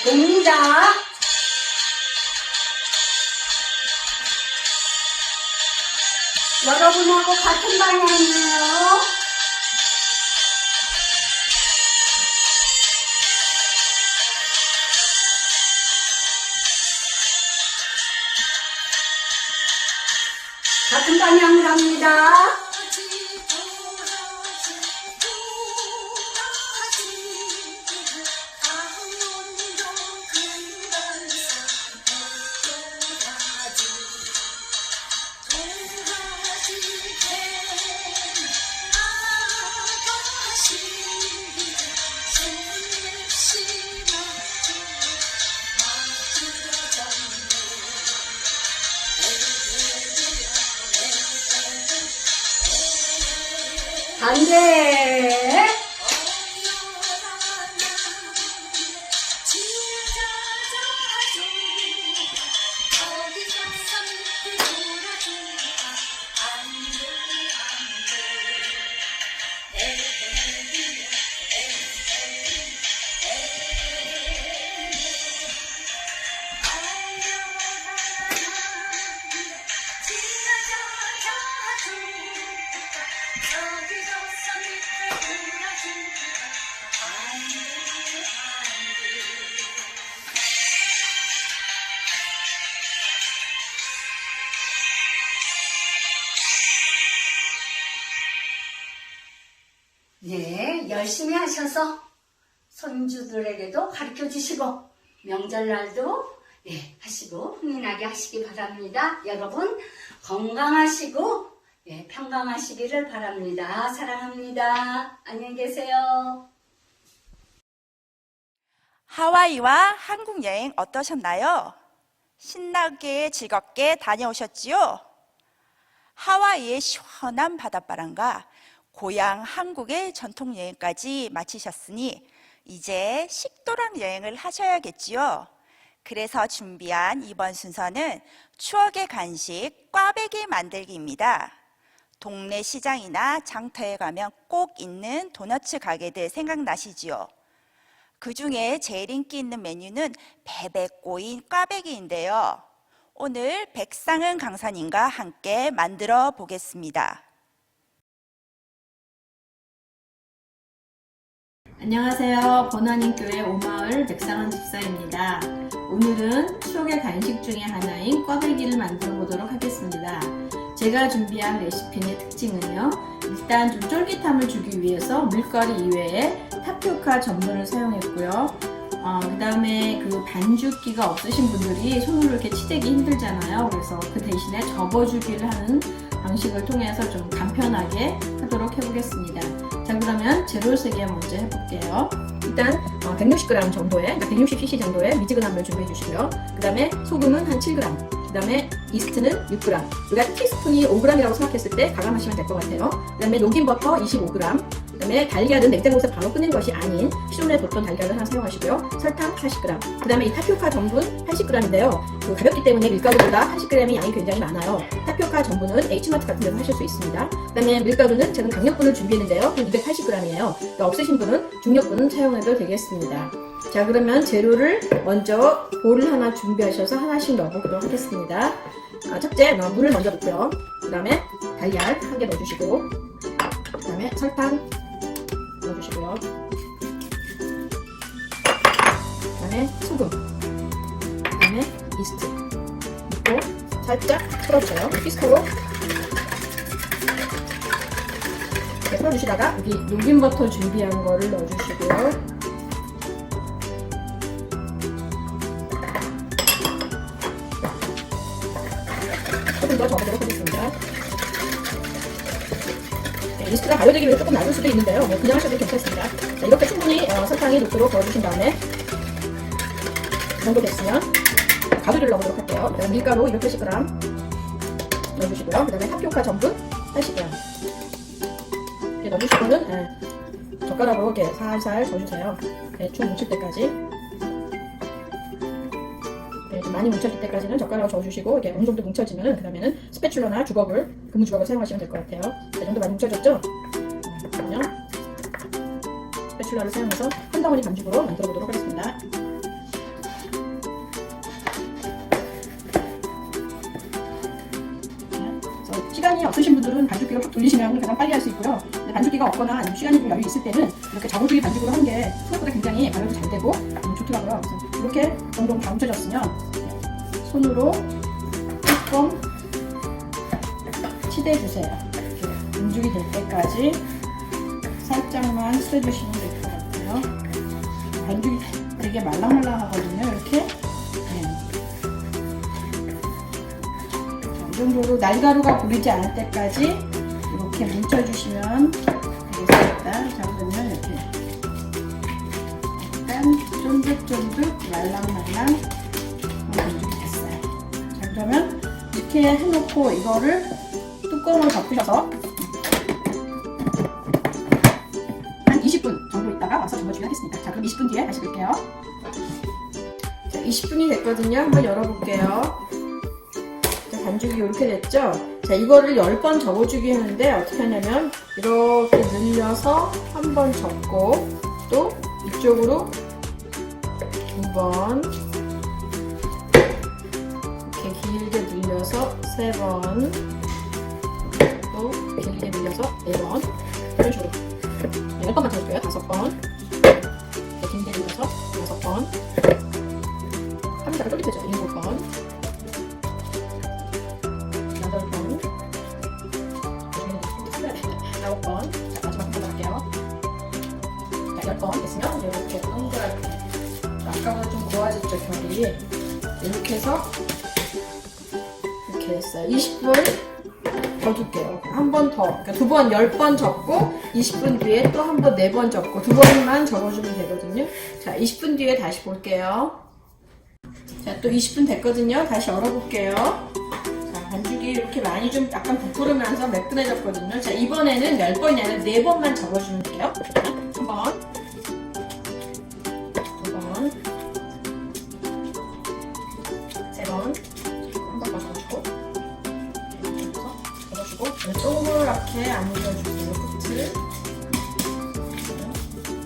동작. 여러분하고 같은 방향이에요. 같은 방향으로 합니다. 반대. 네, 열심히 하셔서 손주들에게도 가르쳐 주시고 명절날도 하시고 흥미나게 하시기 바랍니다. 여러분 건강하시고 평강하시기를 바랍니다. 사랑합니다. 안녕히 계세요. 하와이와 한국 여행 어떠셨나요? 신나게 즐겁게 다녀오셨지요? 하와이의 시원한 바닷바람과 고향 한국의 전통 여행까지 마치셨으니 이제 식도락 여행을 하셔야겠지요. 그래서 준비한 이번 순서는 추억의 간식 꽈배기 만들기입니다. 동네 시장이나 장터에 가면 꼭 있는 도너츠 가게들 생각나시지요? 그 중에 제일 인기 있는 메뉴는 베베 꼬인 꽈배기인데요. 오늘 백상은 강사님과 함께 만들어 보겠습니다. 안녕하세요. 번안인교회 오마을 백상한 집사입니다. 오늘은 추억의 간식 중에 하나인 꽈배기를 만들어 보도록 하겠습니다. 제가 준비한 레시피의 특징은요. 일단 좀 쫄깃함을 주기 위해서 밀가루 이외에 타피오카 전분을 사용했고요. 그 다음에 그 반죽기가 없으신 분들이 손으로 이렇게 치대기 힘들잖아요. 그래서 그 대신에 접어주기를 하는 방식을 통해서 좀 간편하게 하도록 해보겠습니다. 자, 그러면 재료 세개 먼저 해볼게요. 일단 160g 정도의, 160cc 정도의 미지근한 물 준비해 주시고요. 그 다음에 소금은 한 7g, 그 다음에 이스트는 6g, 우리가 티스푼이 5g이라고 생각했을 때 가감하시면 될 것 같아요. 그 다음에 녹인 버터 25g, 그 다음에 달걀은 냉장고에서 바로 꺼낸 것이 아닌 실온에 뒀던 달걀을 하나 사용하시고요. 설탕 40g, 그 다음에 이 타피오카 전분 80g인데요. 그 가볍기 때문에 밀가루보다 80g의 양이 굉장히 많아요. 타피오카 전분은 H마트 같은 데서 하실 수 있습니다. 그 다음에 밀가루는 저는 강력분을 준비했는데요. 280g이에요. 그러니까 없으신 분은 중력분은 사용해도 되겠습니다. 자, 그러면 재료를 먼저 볼을 하나 준비하셔서 하나씩 넣어보도록 하겠습니다. 첫째, 물을 먼저 넣고요. 그 다음에 달걀 1개 넣어주시고, 그 다음에 설탕 넣어주시고요. 그 다음에 소금, 그 다음에 이스트 넣고 살짝 풀어줘요. 피스토로 이렇게 풀어주시다가 여기 녹인 버터 준비한 거를 넣어주시고요. 조금 더 저어보도록 하겠습니다. 이스트가 발효되기 위해 조금 놔둘 수도 있는데요. 그냥 하셔도 괜찮습니다. 자, 이렇게 충분히 설탕이 녹도록 저어주신 다음에 이 정도 됐으면 가루를 넣어보도록 할게요. 밀가루 280g 넣어주시고요. 그 다음에 타피오카 전분 80g 이렇게 넣어주시고는 젓가락으로 이렇게 살살 저어주세요. 대충 뭉칠 때까지. 좀 많이 뭉쳤을 때까지는 젓가락으로 저어주시고 이게 어느 정도 뭉쳐지면 그 다음에는 스패츌러나 주걱을, 고무 주걱을 사용하시면 될 것 같아요. 이 정도 많이 뭉쳐졌죠? 그러면 스패츌러를 사용해서 한 덩어리 반죽으로 만들어 보도록 하겠습니다. 없으신 분들은 반죽기를 쭉 돌리시면 가장 빨리 할 수 있고요. 근데 반죽기가 없거나 아니면 시간이 좀 여유 있을 때는 이렇게 저고주기 반죽으로 한 게 생각보다 굉장히 발효도 잘 되고 좋더라고요. 그래서 이렇게 정도 다 뭉쳐졌으면 손으로 조금 치대주세요. 이렇게 반죽이 될 때까지 살짝만 치대주시면 될 것 같아요. 반죽이 되게 말랑말랑하거든요. 이렇게. 이 정도로 날가루가 고리지 않을 때까지 이렇게 뭉쳐주시면 되겠습니다. 자, 그러면 이렇게 약간 쫀득쫀득 말랑말랑 반죽이 됐어요. 자, 그러면 이렇게 해놓고 이거를 뚜껑을 덮으셔서 한 20분 정도 있다가 와서 접어주면 하겠습니다. 자, 그럼 20분 뒤에 다시 볼게요. 자, 20분이 됐거든요. 한번 열어볼게요. 반죽이 이렇게 됐죠? 자, 이거를 10번 접어주기 하는데 어떻게 하냐면 이렇게 늘려서 한 번 접고 또 이쪽으로 2번 이렇게 길게 늘려서 3번 또 길게 늘려서 4번 이런 식으로 10번만 더 해줄게요. 5번 길게 늘려서 6번 카메라가 쫄깃해져. 7번 9번. 자, 마지막 한 번 할게요. 자, 10번 됐으면 이렇게 동그랗게. 아까보다 좀 고와졌죠, 결이. 이렇게 해서 이렇게 됐어요. 20분 더 줄게요. 한 번 더. 그러니까 2번 10번 접고 20분 뒤에 또 한 번 4번 접고 2번만 접어주면 되거든요. 자, 20분 뒤에 다시 볼게요. 자, 또 20분 됐거든요. 다시 열어볼게요. 반죽이 이렇게 많이 좀 약간 부풀으면서 매끈해졌거든요. 자, 이번에는 10번이 아니라 4번만 접어주면 돼요. 1번, 2번, 3번, 한 번 더 접어주고, 동그랗게 안 묻어주세요. 끝을.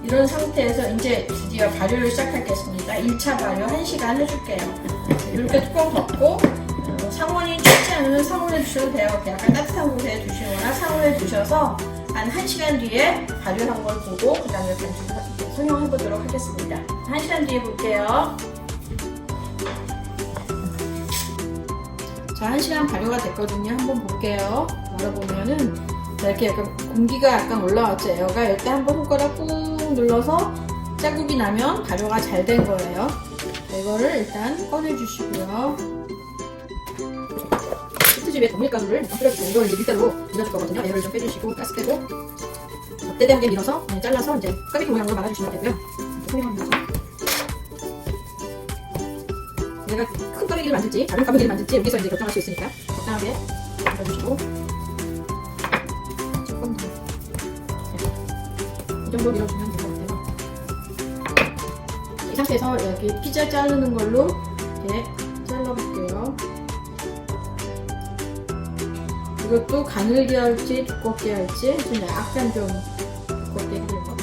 이런 상태에서 이제 드디어 발효를 시작하겠습니다. 1차 발효 1시간 해줄게요. 이렇게 뚜껑 덮고 상온이 춥지 않으면 상온에 두셔도 돼요. 약간 따뜻한 곳에 두시거나 상온에 두셔서 한 1시간 뒤에 발효한 걸 보고 그 다음에 반죽을 성형해 보도록 하겠습니다. 1시간 뒤에 볼게요. 자, 1시간 발효가 됐거든요. 한번 볼게요. 열어보면은 이렇게 약간 공기가 약간 올라왔죠. 에어가 이때 한번 손가락 꾹 눌러서 자국이 나면 발효가 잘 된 거예요. 자, 이거를 일단 꺼내주시고요. 집에 고밀가루를 뿌려주고 이걸 이제 밀대로 밀어줄 거거든요. 에어를 좀 빼주시고 가스 빼고 떼대하게 밀어서 잘라서 이제 꽈배기 모양으로 말아주시면 되고요. 소리만 밀어서 내가 큰 꽈배기를 만들지 작은 꽈배기를 만들지 여기서 이제 결정할 수 있으니까 적당하게 밀어주시고 조금 더 이 정도 밀어주면 될 것 같아요. 이 상태에서 여기 피자 자르는 걸로 이렇게 잘라볼게요. 이것도 가늘게 할지 두껍게 할지 좀 약간 좀 두껍게 해주고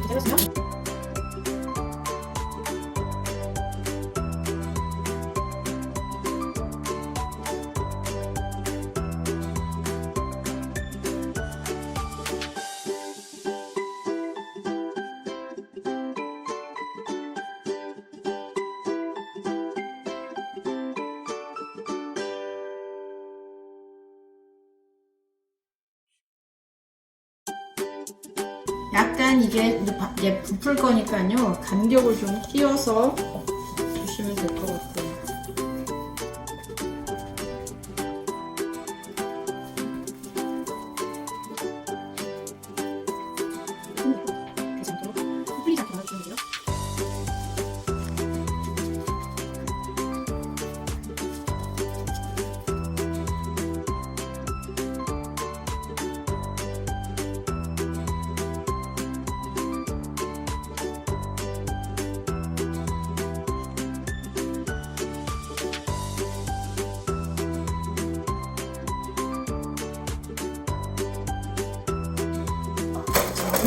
이렇게 잘랐으면 약간 이게 부풀 거니까요. 간격을 좀 띄워서 주시면 될 것 같아요. 그 정도로 풀리지 않게 넣어주면 돼요.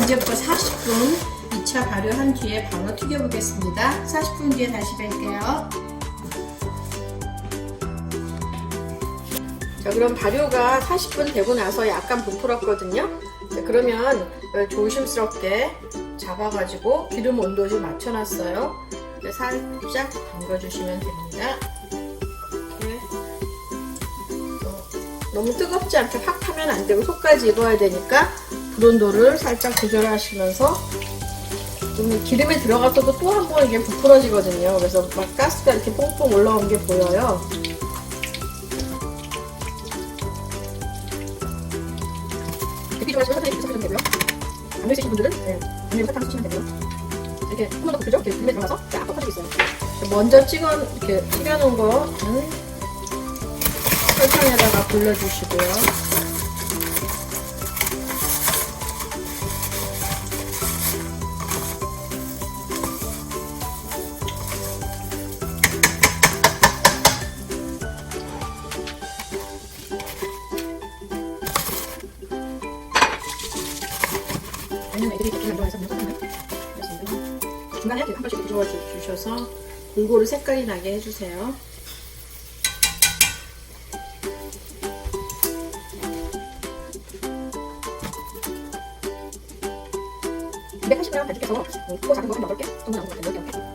이제부터 40분 2차 발효한 뒤에 바로 튀겨보겠습니다. 40분 뒤에 다시 뵐게요. 자, 그럼 발효가 40분 되고 나서 약간 부풀었거든요. 자, 그러면 이걸 조심스럽게 잡아가지고 기름 온도 좀 맞춰놨어요. 이제 살짝 담궈주시면 됩니다. 이렇게. 너무 뜨겁지 않게 확 타면 안 되고 속까지 익어야 되니까 불 온도를 살짝 조절하시면서 좀 기름에 들어갔어도 또 한 번 이게 부풀어지거든요. 그래서 막 가스가 이렇게 뽕뽕 올라온 게 보여요. 데피 좋아하시면 설탕 쓰시면 되고요. 안 드시는 분들은 그냥 설탕 쓰시면 되고요. 이렇게 한 번 더 부풀죠? 이렇게 기름에 들어가서 쫙 퍼지고 있어요. 먼저 이렇게 튀겨놓은 거 설탕에다가 불려주시고요. 아니면 애들이 이렇게 만들어서 중간에 한 번씩 뒤집어 주셔서 골고루 색깔이 나게 해주세요. 280g 반죽해서 크고 작은 거 한 8개 정도 나온 것 같아요. 10개.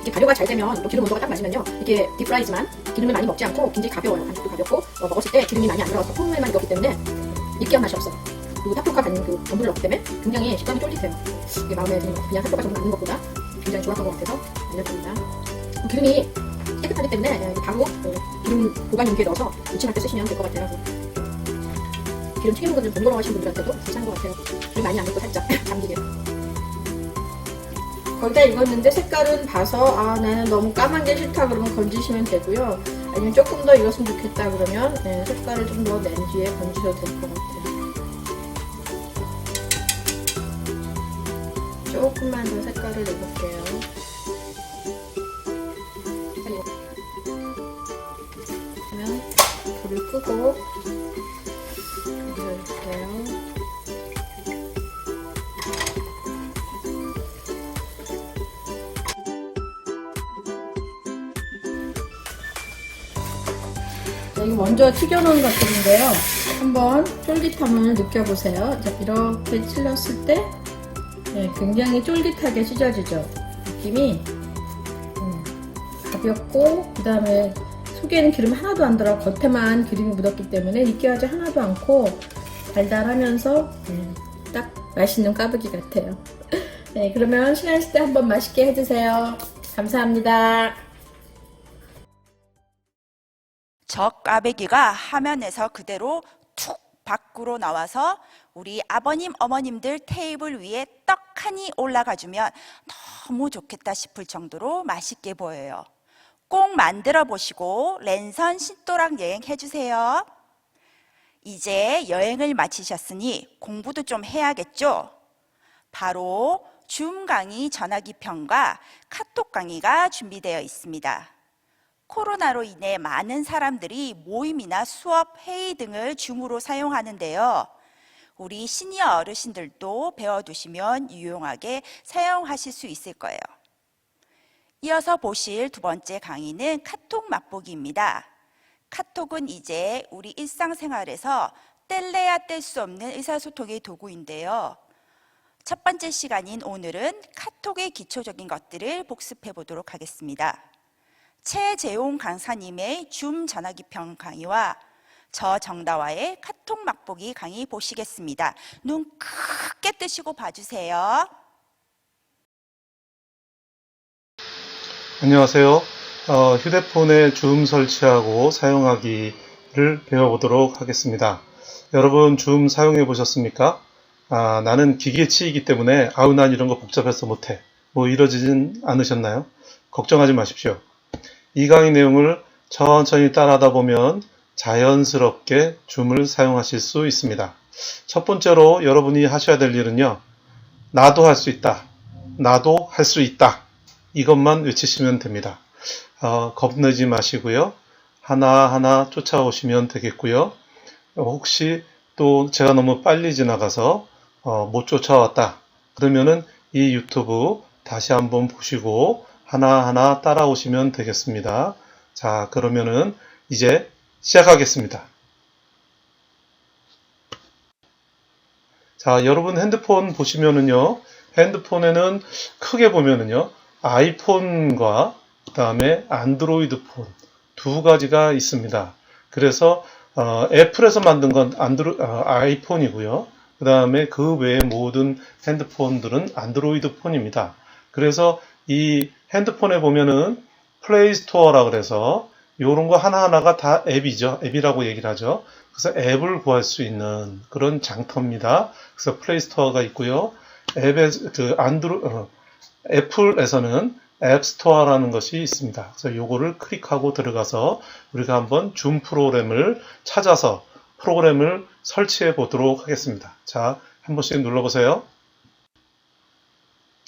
이게 발효가 잘 되면 또 기름 온도가 딱 맞으면요. 이게 딥프라이지만 기름을 많이 먹지 않고 굉장히 가벼워요. 반죽도 가볍고 먹었을 때 기름이 많이 안 들어가서 콩물만 익었기 때문에 느끼한 맛이 없어요. 그리고 타프로카 같은 그 전분을 넣기 때문에 굉장히 식감이 쫄깃해요. 이게 마음에 드는 거. 그냥 타프로카 전분 넣는 것보다 굉장히 좋았던 것 같아서 알려드립니다. 기름이 깨끗하기 때문에 바로 기름 보관 용기에 넣어서 무침할 때 쓰시면 될 것 같아요. 기름 튀기는 거 좀 번거로워 하시는 분들한테도 괜찮은 것 같아요. 기름 많이 안 넣고 살짝 잠기게. 거의 다 익었는데 색깔은 봐서 나는 너무 까만 게 싫다 그러면 건지시면 되고요. 아니면 조금 더 익었으면 좋겠다 그러면 색깔을 좀 더 낸 뒤에 건지셔도 될 것 같아요. 조금만 더 색깔을 내볼게요. 그러면 불을 끄고 올려줄게요. 여기 먼저 튀겨놓은 것들인데요. 한번 쫄깃함을 느껴보세요. 자, 이렇게 찔렀을 때 굉장히 쫄깃하게 찢어지죠. 느낌이 가볍고 그 다음에 속에는 기름 하나도 안 들어 겉에만 기름이 묻었기 때문에 느끼하지 하나도 않고 달달하면서 딱 맛있는 꽈배기 같아요. 네, 그러면 시간 있을 때 한번 맛있게 해드세요. 감사합니다. 저 꽈배기가 화면에서 그대로 툭 밖으로 나와서 우리 아버님, 어머님들 테이블 위에 떡하니 올라가주면 너무 좋겠다 싶을 정도로 맛있게 보여요. 꼭 만들어 보시고 랜선 신도락 여행 해주세요. 이제 여행을 마치셨으니 공부도 좀 해야겠죠? 바로 줌 강의 전화기 편과 카톡 강의가 준비되어 있습니다. 코로나로 인해 많은 사람들이 모임이나 수업, 회의 등을 줌으로 사용하는데요. 우리 시니어 어르신들도 배워두시면 유용하게 사용하실 수 있을 거예요. 이어서 보실 두 번째 강의는 카톡 맛보기입니다. 카톡은 이제 우리 일상생활에서 뗄래야 뗄 수 없는 의사소통의 도구인데요. 첫 번째 시간인 오늘은 카톡의 기초적인 것들을 복습해 보도록 하겠습니다. 최재용 강사님의 줌 전화기 편 강의와 저 정다와의 카톡 맛보기 강의 보시겠습니다. 눈 크게 뜨시고 봐주세요. 안녕하세요. 휴대폰에 줌 설치하고 사용하기를 배워보도록 하겠습니다. 여러분 줌 사용해 보셨습니까? 나는 기계치이기 때문에 난 이런 거 복잡해서 못해. 이러지진 않으셨나요? 걱정하지 마십시오. 이 강의 내용을 천천히 따라하다 보면 자연스럽게 줌을 사용하실 수 있습니다. 첫 번째로 여러분이 하셔야 될 일은요. 나도 할 수 있다. 나도 할 수 있다. 이것만 외치시면 됩니다. 겁내지 마시고요. 하나하나 쫓아오시면 되겠고요. 혹시 또 제가 너무 빨리 지나가서 못 쫓아왔다. 그러면은 이 유튜브 다시 한번 보시고 하나하나 따라오시면 되겠습니다. 자, 그러면은 이제 시작하겠습니다. 자, 여러분 핸드폰 보시면은요, 핸드폰에는 크게 보면은요, 아이폰과 그 다음에 안드로이드 폰 두 가지가 있습니다. 그래서 애플에서 만든 건 아이폰이고요. 그 다음에 그 외의 모든 핸드폰들은 안드로이드 폰입니다. 그래서 이 핸드폰에 보면은 플레이 스토어라 그래서 이런 거 하나하나가 다 앱이죠. 앱이라고 얘기를 하죠. 그래서 앱을 구할 수 있는 그런 장터입니다. 그래서 플레이 스토어가 있고요. 애플에서는 앱 스토어라는 것이 있습니다. 그래서 요거를 클릭하고 들어가서 우리가 한번 줌 프로그램을 찾아서 프로그램을 설치해 보도록 하겠습니다. 자, 한 번씩 눌러보세요.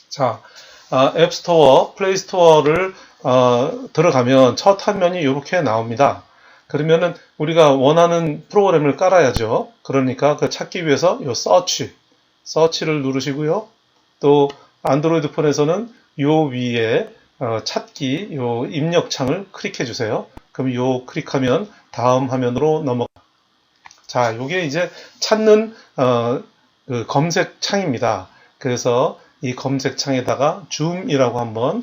자, 앱 스토어, 플레이 스토어를 들어가면 첫 화면이 이렇게 나옵니다. 그러면은 우리가 원하는 프로그램을 깔아야죠. 그러니까 그 찾기 위해서 요 서치를 누르시고요. 또 안드로이드 폰에서는 요 위에 찾기 요 입력창을 클릭해 주세요. 그럼 요 클릭하면 다음 화면으로 넘어가. 자, 요게 이제 찾는 그 검색창입니다. 그래서 이 검색창에다가 줌이라고 한번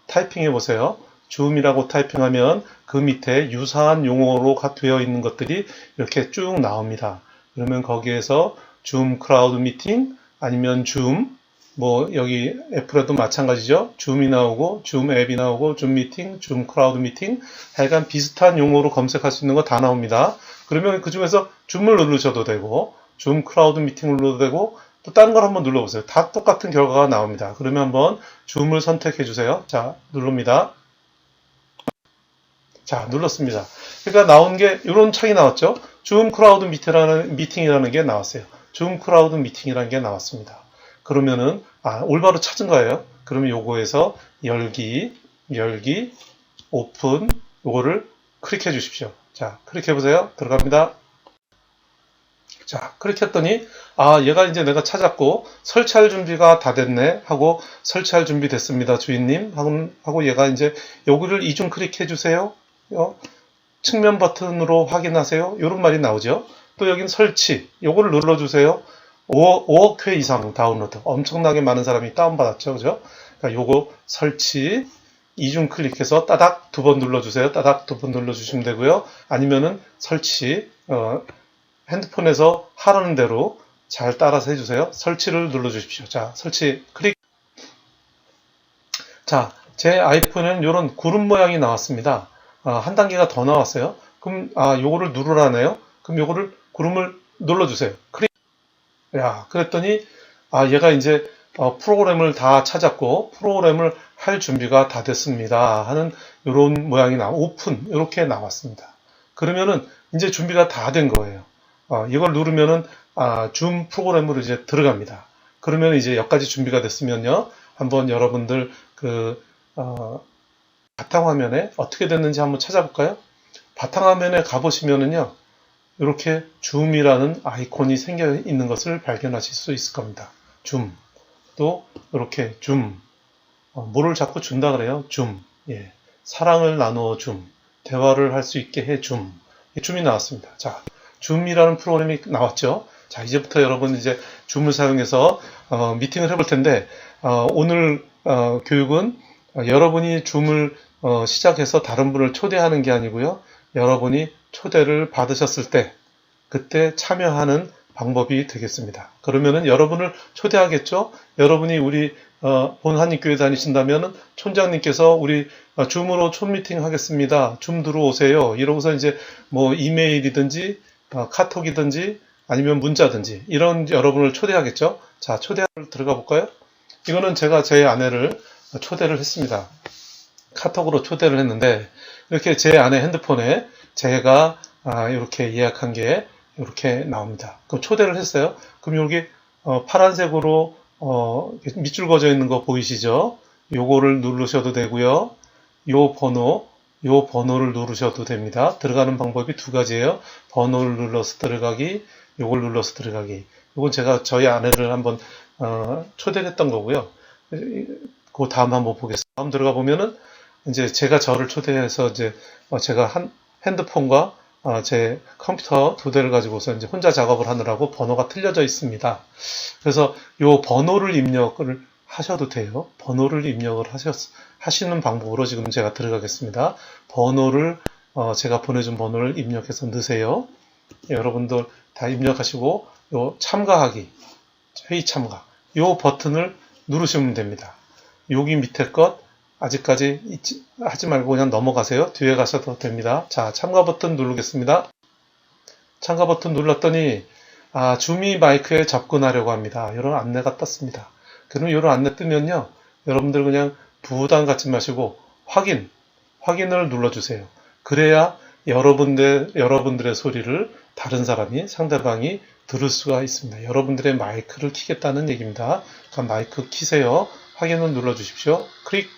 타이핑해 보세요. 줌이라고 타이핑하면 그 밑에 유사한 용어로 되어 있는 것들이 이렇게 쭉 나옵니다. 그러면 거기에서 줌 클라우드 미팅 아니면 줌 뭐 여기 애플에도 마찬가지죠. 줌이 나오고 줌 앱이 나오고 줌 미팅, 줌 클라우드 미팅 하여간 비슷한 용어로 검색할 수 있는 거 다 나옵니다. 그러면 그 중에서 줌을 누르셔도 되고 줌 클라우드 미팅을 눌러도 되고 또 다른 걸 한번 눌러보세요. 다 똑같은 결과가 나옵니다. 그러면 한번 줌을 선택해 주세요. 자, 누릅니다. 자, 눌렀습니다. 그러니까 나온 게 이런 창이 나왔죠. 줌 클라우드 미팅이라는 게 나왔어요. 줌 클라우드 미팅이라는 게 나왔습니다. 그러면은 올바로 찾은 거예요. 그러면 요거에서 열기, 오픈 요거를 클릭해 주십시오. 자, 클릭해 보세요. 들어갑니다. 자, 클릭했더니 얘가 이제 내가 찾았고 설치할 준비가 다 됐네 하고 설치할 준비 됐습니다. 주인님 하고 얘가 이제 여기를 이중 클릭해 주세요. 측면 버튼으로 확인하세요. 이런 말이 나오죠. 또 여긴 설치 요거를 눌러 주세요. 5억 회 이상 다운로드 엄청나게 많은 사람이 다운받았죠. 그죠? 그러니까 요거 설치 이중 클릭해서 따닥 두 번 눌러주세요. 따닥 두 번 눌러주시면 되고요. 아니면은 설치 핸드폰에서 하라는 대로 잘 따라서 해주세요. 설치를 눌러주십시오. 자, 설치 클릭. 자, 제 아이폰에는 이런 구름 모양이 나왔습니다. 한 단계가 더 나왔어요. 그럼 요거를 누르라네요. 그럼 요거를 구름을 눌러주세요. 클릭. 야, 그랬더니 얘가 이제 프로그램을 다 찾았고 프로그램을 할 준비가 다 됐습니다 하는 이런 모양이 오픈 이렇게 나왔습니다. 그러면은 이제 준비가 다 된 거예요. 이걸 누르면은 줌 프로그램으로 이제 들어갑니다. 그러면 이제 여기까지 준비가 됐으면요, 한번 여러분들 그 바탕화면에 어떻게 됐는지 한번 찾아볼까요? 바탕화면에 가보시면은요, 이렇게 줌이라는 아이콘이 생겨 있는 것을 발견하실 수 있을 겁니다. 줌. 또 이렇게 줌. 뭐를 자꾸 준다 그래요? 줌. 예. 사랑을 나누어 줌. 대화를 할 수 있게 해 줌. 줌이 나왔습니다. 자, 줌이라는 프로그램이 나왔죠. 자, 이제부터 여러분 이제 줌을 사용해서 미팅을 해볼 텐데 오늘 교육은 여러분이 줌을 시작해서 다른 분을 초대하는 게 아니고요. 여러분이 초대를 받으셨을 때 그때 참여하는 방법이 되겠습니다. 그러면은 여러분을 초대하겠죠. 여러분이 우리 본한인교회 다니신다면은 촌장님께서 우리 줌으로 촌미팅 하겠습니다. 줌 들어오세요. 이러고서 이제 뭐 이메일이든지 카톡이든지 아니면 문자든지 이런 여러분을 초대하겠죠. 자, 초대를 들어가 볼까요? 이거는 제가 제 아내를 초대를 했습니다. 카톡으로 초대를 했는데 이렇게 제 아내 핸드폰에 제가 이렇게 예약한 게 이렇게 나옵니다. 그럼 초대를 했어요. 그럼 여기 파란색으로 밑줄 그어져 있는 거 보이시죠? 요거를 누르셔도 되고요. 요 번호를 누르셔도 됩니다. 들어가는 방법이 두 가지예요. 번호를 눌러서 들어가기, 요걸 눌러서 들어가기. 요건 제가 저희 아내를 한번 초대를 했던 거고요. 그 다음 한번 보겠습니다. 다음 들어가 보면은 이제 제가 저를 초대해서 이제 제가 핸드폰과 제 컴퓨터 2대를 가지고서 이제 혼자 작업을 하느라고 번호가 틀려져 있습니다. 그래서 요 번호를 입력을 하셔도 돼요. 번호를 입력을 하시는 방법으로 지금 제가 들어가겠습니다. 번호를 제가 보내준 번호를 입력해서 넣으세요. 여러분들 다 입력하시고 요 참가하기, 회의 참가 요 버튼을 누르시면 됩니다. 여기 밑에 것 아직까지 하지 말고 그냥 넘어가세요. 뒤에 가셔도 됩니다. 자, 참가 버튼 누르겠습니다. 참가 버튼 눌렀더니 줌이 마이크에 접근하려고 합니다. 이런 안내가 떴습니다. 그럼 이런 안내 뜨면요, 여러분들 그냥 부담 갖지 마시고 확인을 눌러주세요. 그래야 여러분들의 소리를 다른 사람이, 상대방이 들을 수가 있습니다. 여러분들의 마이크를 켜겠다는 얘기입니다. 그럼 마이크 켜세요. 확인을 눌러주십시오. 클릭.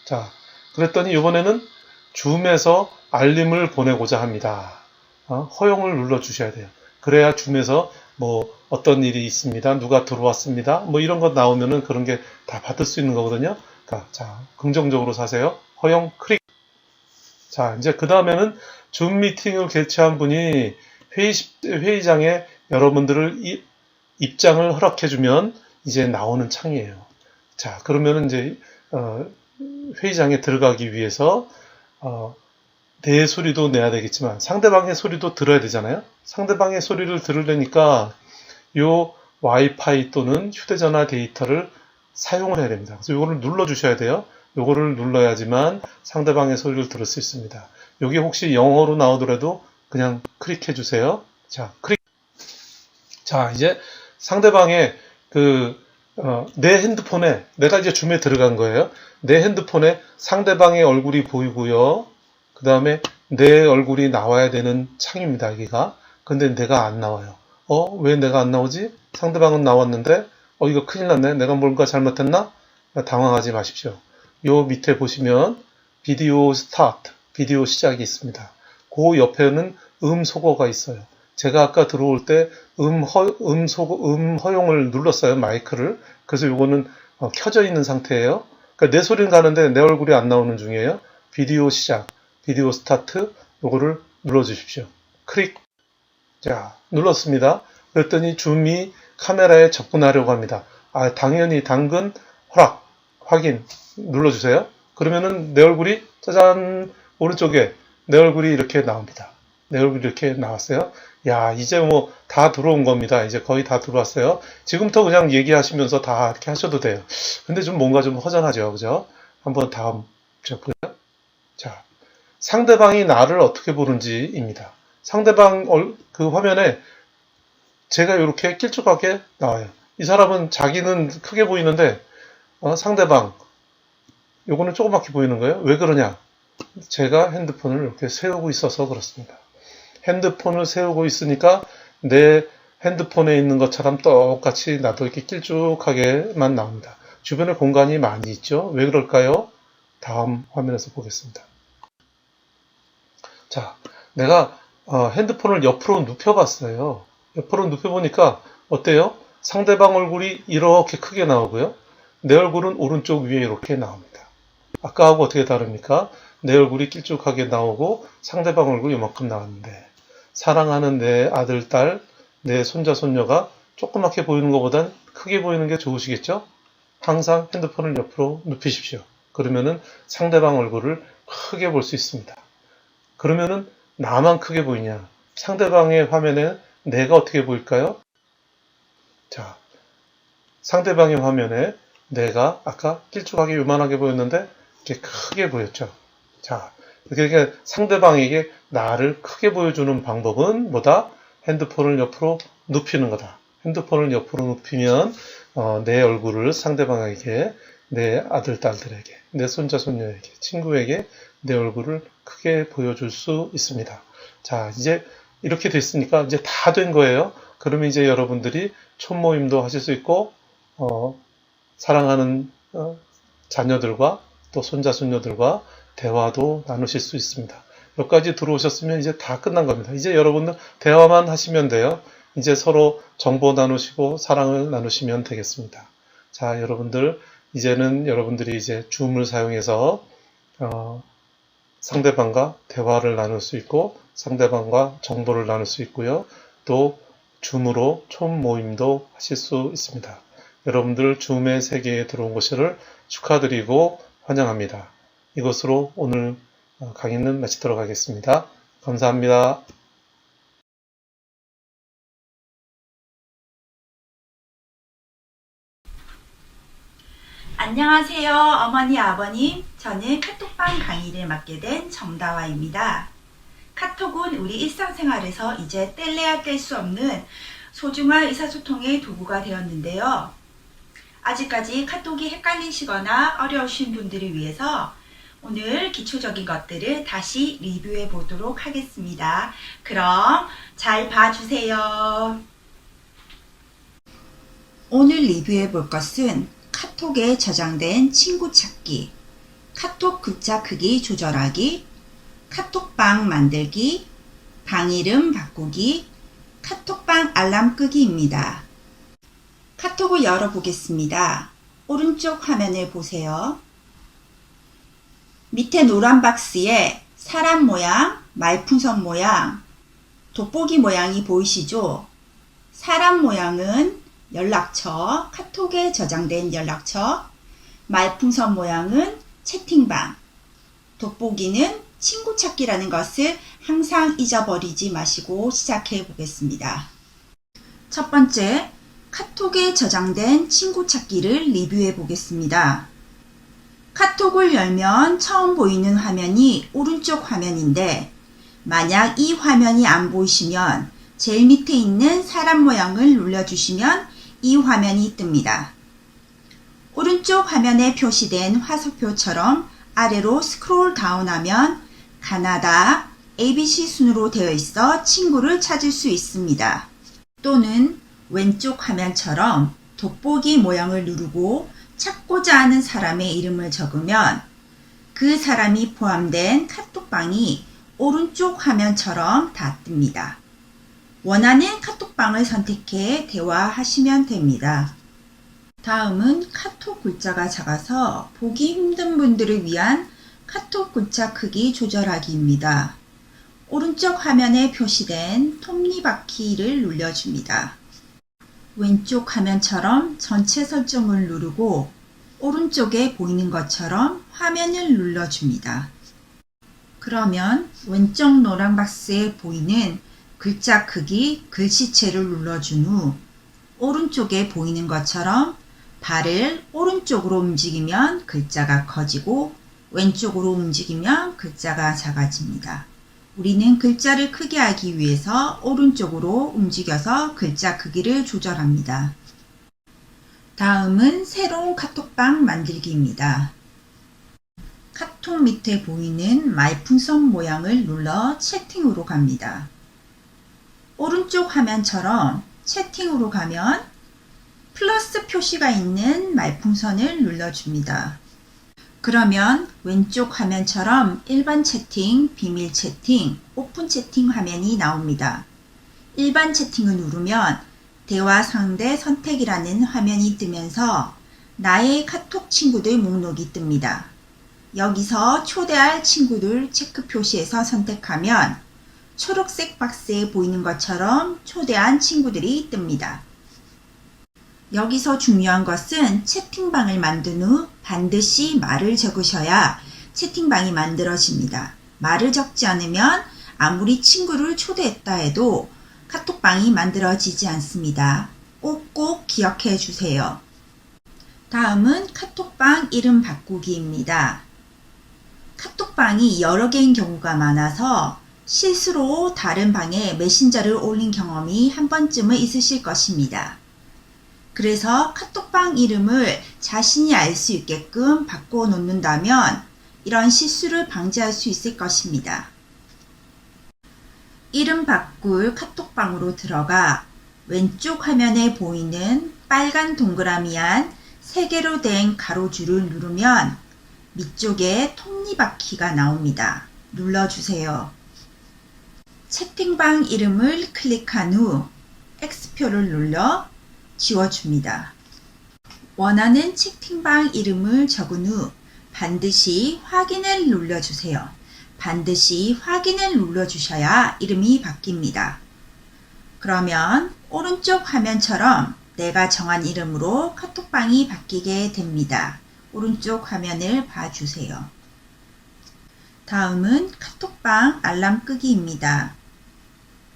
자, 그랬더니 이번에는 줌에서 알림을 보내고자 합니다. 허용을 눌러주셔야 돼요. 그래야 줌에서 뭐 어떤 일이 있습니다. 누가 들어왔습니다. 뭐 이런 거 나오면은 그런 게 다 받을 수 있는 거거든요. 자, 긍정적으로 사세요. 허용 클릭. 자, 이제 그 다음에는 줌 미팅을 개최한 분이 회의장에 여러분들을 입장을 허락해주면 이제 나오는 창이에요. 자, 그러면은 이제 회의장에 들어가기 위해서 내 소리도 내야 되겠지만 상대방의 소리도 들어야 되잖아요. 상대방의 소리를 들으려니까 요 와이파이 또는 휴대전화 데이터를 사용을 해야 됩니다. 그래서 요거를 눌러 주셔야 돼요. 요거를 눌러야지만 상대방의 소리를 들을 수 있습니다. 여기 혹시 영어로 나오더라도 그냥 클릭해 주세요. 자, 클릭. 자, 이제 상대방의 내 핸드폰에, 내가 이제 줌에 들어간 거예요. 내 핸드폰에 상대방의 얼굴이 보이고요. 그 다음에 내 얼굴이 나와야 되는 창입니다, 여기가. 근데 내가 안 나와요. 왜 내가 안 나오지? 상대방은 나왔는데, 이거 큰일 났네. 내가 뭔가 잘못했나? 당황하지 마십시오. 요 밑에 보시면 비디오 스타트, 비디오 시작이 있습니다. 그 옆에는 소거가 있어요. 제가 아까 들어올 때 허용을 눌렀어요, 마이크를. 그래서 요거는 켜져 있는 상태예요. 그러니까 내 소리는 가는데 내 얼굴이 안 나오는 중이에요. 비디오 시작, 비디오 스타트, 요거를 눌러주십시오. 클릭. 자, 눌렀습니다. 그랬더니 줌이 카메라에 접근하려고 합니다. 당연히 당근 허락, 확인 눌러주세요. 그러면은 내 얼굴이 짜잔, 오른쪽에 내 얼굴이 이렇게 나옵니다. 내 얼굴이 이렇게 나왔어요. 야, 이제 뭐 다 들어온 겁니다. 이제 거의 다 들어왔어요. 지금부터 그냥 얘기하시면서 다 이렇게 하셔도 돼요. 근데 좀 뭔가 좀 허전하죠. 그죠? 한번 다음 볼까요? 자, 상대방이 나를 어떻게 보는지입니다. 상대방 그 화면에 제가 이렇게 길쭉하게 나와요. 이 사람은 자기는 크게 보이는데 상대방 요거는 조그맣게 보이는 거예요. 왜 그러냐? 제가 핸드폰을 이렇게 세우고 있어서 그렇습니다. 핸드폰을 세우고 있으니까 내 핸드폰에 있는 것처럼 똑같이 나도 이렇게 길쭉하게만 나옵니다. 주변에 공간이 많이 있죠. 왜 그럴까요? 다음 화면에서 보겠습니다. 자, 내가 핸드폰을 옆으로 눕혀봤어요. 옆으로 눕혀보니까 어때요? 상대방 얼굴이 이렇게 크게 나오고요. 내 얼굴은 오른쪽 위에 이렇게 나옵니다. 아까하고 어떻게 다릅니까? 내 얼굴이 길쭉하게 나오고 상대방 얼굴이 이만큼 나왔는데 사랑하는 내 아들, 딸, 내 손자, 손녀가 조그맣게 보이는 것보단 크게 보이는 게 좋으시겠죠? 항상 핸드폰을 옆으로 눕히십시오. 그러면은 상대방 얼굴을 크게 볼 수 있습니다. 그러면은 나만 크게 보이냐? 상대방의 화면에 내가 어떻게 보일까요? 자, 상대방의 화면에 내가 아까 길쭉하게 요만하게 보였는데 이렇게 크게 보였죠. 자, 그러니까 상대방에게 나를 크게 보여주는 방법은 뭐다? 핸드폰을 옆으로 눕히는 거다. 핸드폰을 옆으로 눕히면 내 얼굴을 상대방에게, 내 아들, 딸들에게, 내 손자, 손녀에게, 친구에게 내 얼굴을 크게 보여줄 수 있습니다. 자, 이제 이렇게 됐으니까 이제 다 된 거예요. 그러면 이제 여러분들이 촌모임도 하실 수 있고 사랑하는 자녀들과 또 손자, 손녀들과 대화도 나누실 수 있습니다. 여기까지 들어오셨으면 이제 다 끝난 겁니다. 이제 여러분들 대화만 하시면 돼요. 이제 서로 정보 나누시고 사랑을 나누시면 되겠습니다. 자, 여러분들 이제는 여러분들이 이제 줌을 사용해서 상대방과 대화를 나눌 수 있고 상대방과 정보를 나눌 수 있고요. 또 줌으로 총 모임도 하실 수 있습니다. 여러분들 줌의 세계에 들어온 것을 축하드리고 환영합니다. 이것으로 오늘 강의는 마치도록 하겠습니다. 감사합니다. 안녕하세요, 어머니, 아버님. 저는 카톡방 강의를 맡게 된 정다화입니다. 카톡은 우리 일상생활에서 이제 뗄래야 뗄 수 없는 소중한 의사소통의 도구가 되었는데요. 아직까지 카톡이 헷갈리시거나 어려우신 분들을 위해서 오늘 기초적인 것들을 다시 리뷰해 보도록 하겠습니다. 그럼 잘 봐주세요. 오늘 리뷰해 볼 것은 카톡에 저장된 친구 찾기, 카톡 글자 크기 조절하기, 카톡방 만들기, 방 이름 바꾸기, 카톡방 알람 끄기입니다. 카톡을 열어보겠습니다. 오른쪽 화면을 보세요. 밑에 노란 박스에 사람 모양, 말풍선 모양, 돋보기 모양이 보이시죠? 사람 모양은 연락처, 카톡에 저장된 연락처, 말풍선 모양은 채팅방, 돋보기는 친구 찾기라는 것을 항상 잊어버리지 마시고 시작해 보겠습니다. 첫 번째, 카톡에 저장된 친구 찾기를 리뷰해 보겠습니다. 카톡을 열면 처음 보이는 화면이 오른쪽 화면인데 만약 이 화면이 안 보이시면 제일 밑에 있는 사람 모양을 눌러주시면 이 화면이 뜹니다. 오른쪽 화면에 표시된 화살표처럼 아래로 스크롤 다운하면 가나다, ABC 순으로 되어 있어 친구를 찾을 수 있습니다. 또는 왼쪽 화면처럼 돋보기 모양을 누르고 찾고자 하는 사람의 이름을 적으면 그 사람이 포함된 카톡방이 오른쪽 화면처럼 다 뜹니다. 원하는 카톡방을 선택해 대화하시면 됩니다. 다음은 카톡 글자가 작아서 보기 힘든 분들을 위한 카톡 글자 크기 조절하기입니다. 오른쪽 화면에 표시된 톱니바퀴를 눌러줍니다. 왼쪽 화면처럼 전체 설정을 누르고 오른쪽에 보이는 것처럼 화면을 눌러줍니다. 그러면 왼쪽 노란 박스에 보이는 글자 크기 글씨체를 눌러준 후 오른쪽에 보이는 것처럼 발을 오른쪽으로 움직이면 글자가 커지고 왼쪽으로 움직이면 글자가 작아집니다. 우리는 글자를 크게 하기 위해서 오른쪽으로 움직여서 글자 크기를 조절합니다. 다음은 새로운 카톡방 만들기입니다. 카톡 밑에 보이는 말풍선 모양을 눌러 채팅으로 갑니다. 오른쪽 화면처럼 채팅으로 가면 플러스 표시가 있는 말풍선을 눌러줍니다. 그러면 왼쪽 화면처럼 일반 채팅, 비밀 채팅, 오픈 채팅 화면이 나옵니다. 일반 채팅을 누르면 대화 상대 선택이라는 화면이 뜨면서 나의 카톡 친구들 목록이 뜹니다. 여기서 초대할 친구들 체크 표시에서 선택하면 초록색 박스에 보이는 것처럼 초대한 친구들이 뜹니다. 여기서 중요한 것은 채팅방을 만든 후 반드시 말을 적으셔야 채팅방이 만들어집니다. 말을 적지 않으면 아무리 친구를 초대했다 해도 카톡방이 만들어지지 않습니다. 꼭꼭 기억해 주세요. 다음은 카톡방 이름 바꾸기입니다. 카톡방이 여러 개인 경우가 많아서 실수로 다른 방에 메신저를 올린 경험이 한 번쯤은 있으실 것입니다. 그래서 카톡방 이름을 자신이 알 수 있게끔 바꿔 놓는다면 이런 실수를 방지할 수 있을 것입니다. 이름 바꿀 카톡방으로 들어가 왼쪽 화면에 보이는 빨간 동그라미 안 3개로 된 가로줄을 누르면 밑쪽에 톱니바퀴가 나옵니다. 눌러주세요. 채팅방 이름을 클릭한 후 X표를 눌러 지워줍니다. 원하는 채팅방 이름을 적은 후 반드시 확인을 눌러주세요. 반드시 확인을 눌러주셔야 이름이 바뀝니다. 그러면 오른쪽 화면처럼 내가 정한 이름으로 카톡방이 바뀌게 됩니다. 오른쪽 화면을 봐주세요. 다음은 카톡방 알람 끄기입니다.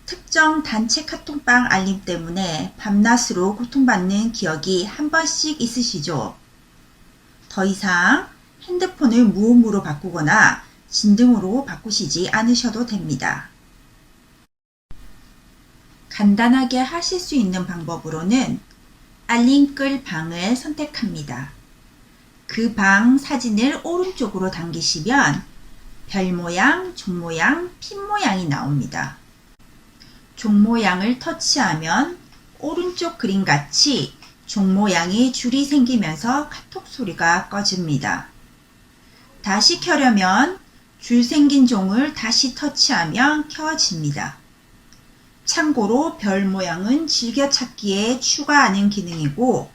특정 단체 카톡방 알림 때문에 밤낮으로 고통받는 기억이 한 번씩 있으시죠? 더 이상 핸드폰을 무음으로 바꾸거나 진등으로 바꾸시지 않으셔도 됩니다. 간단하게 하실 수 있는 방법으로는 알림 끌 방을 선택합니다. 그 방 사진을 오른쪽으로 당기시면 별 모양, 종 모양, 핀 모양이 나옵니다. 종 모양을 터치하면 오른쪽 그림같이 종 모양의 줄이 생기면서 카톡 소리가 꺼집니다. 다시 켜려면 줄 생긴 종을 다시 터치하면 켜집니다. 참고로 별 모양은 즐겨찾기에 추가하는 기능이고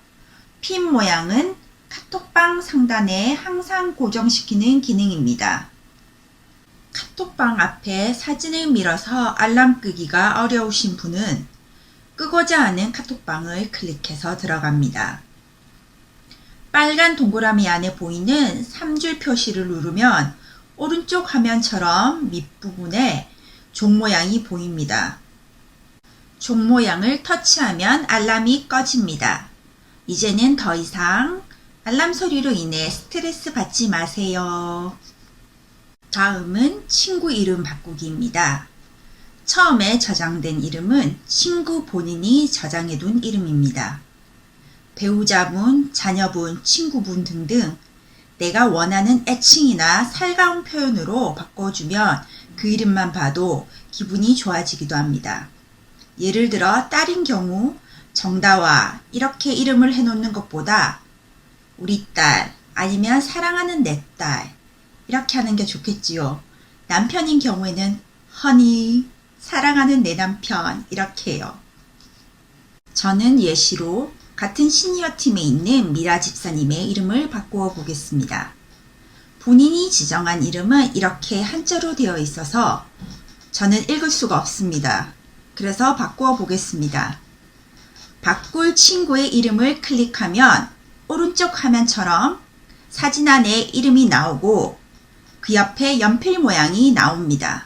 핀 모양은 카톡방 상단에 항상 고정시키는 기능입니다. 카톡방 앞에 사진을 밀어서 알람 끄기가 어려우신 분은 끄고자 하는 카톡방을 클릭해서 들어갑니다. 빨간 동그라미 안에 보이는 3줄 표시를 누르면 오른쪽 화면처럼 밑부분에 종 모양이 보입니다. 종 모양을 터치하면 알람이 꺼집니다. 이제는 더 이상 알람 소리로 인해 스트레스 받지 마세요. 다음은 친구 이름 바꾸기입니다. 처음에 저장된 이름은 친구 본인이 저장해둔 이름입니다. 배우자분, 자녀분, 친구분 등등 내가 원하는 애칭이나 살가운 표현으로 바꿔주면 그 이름만 봐도 기분이 좋아지기도 합니다. 예를 들어 딸인 경우 정다와 이렇게 이름을 해놓는 것보다 우리 딸 아니면 사랑하는 내 딸 이렇게 하는 게 좋겠지요. 남편인 경우에는 허니, 사랑하는 내 남편 이렇게 해요. 저는 예시로 같은 시니어 팀에 있는 미라 집사님의 이름을 바꾸어 보겠습니다. 본인이 지정한 이름은 이렇게 한자로 되어 있어서 저는 읽을 수가 없습니다. 그래서 바꾸어 보겠습니다. 바꿀 친구의 이름을 클릭하면 오른쪽 화면처럼 사진 안에 이름이 나오고 그 옆에 연필 모양이 나옵니다.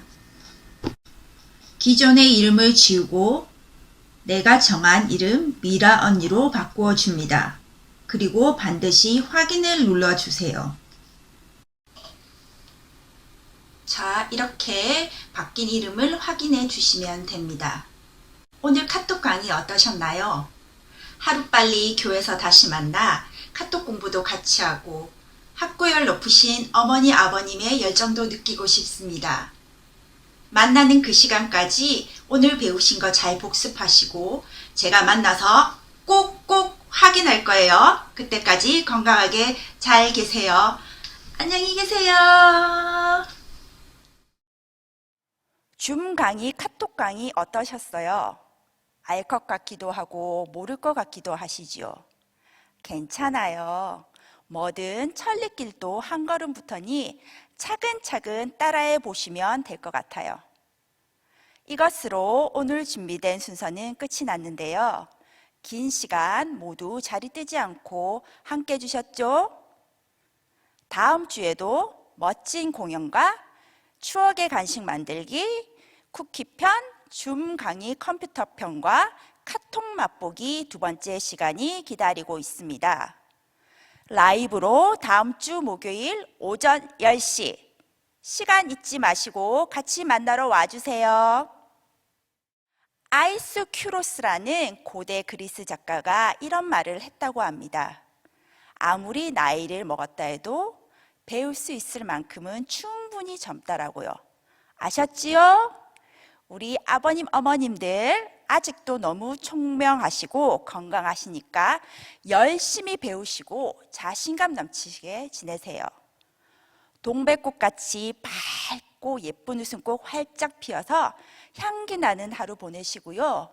기존의 이름을 지우고 내가 정한 이름 미라 언니로 바꾸어 줍니다. 그리고 반드시 확인을 눌러주세요. 자, 이렇게 바뀐 이름을 확인해 주시면 됩니다. 오늘 카톡 강의 어떠셨나요? 하루빨리 교회에서 다시 만나 카톡 공부도 같이 하고 학구열 높으신 어머니 아버님의 열정도 느끼고 싶습니다. 만나는 그 시간까지 오늘 배우신 거 잘 복습하시고 제가 만나서 꼭꼭 확인할 거예요. 그때까지 건강하게 잘 계세요. 안녕히 계세요. 줌 강의, 카톡 강의 어떠셨어요? 알 것 같기도 하고 모를 것 같기도 하시죠? 괜찮아요. 뭐든 천리길도 한 걸음부터니 차근차근 따라해 보시면 될 것 같아요. 이것으로 오늘 준비된 순서는 끝이 났는데요. 긴 시간 모두 자리 뜨지 않고 함께 해주셨죠? 다음 주에도 멋진 공연과 추억의 간식 만들기, 쿠키편, 줌 강의 컴퓨터 편과 카톡 맛보기 두 번째 시간이 기다리고 있습니다. 라이브로 다음 주 목요일 오전 10시 시간 잊지 마시고 같이 만나러 와주세요. 아이스 큐로스라는 고대 그리스 작가가 이런 말을 했다고 합니다. 아무리 나이를 먹었다 해도 배울 수 있을 만큼은 충분히 젊다라고요. 아셨지요? 우리 아버님, 어머님들 아직도 너무 총명하시고 건강하시니까 열심히 배우시고 자신감 넘치게 지내세요. 동백꽃같이 밝고 예쁜 웃음꽃 활짝 피어서 향기 나는 하루 보내시고요.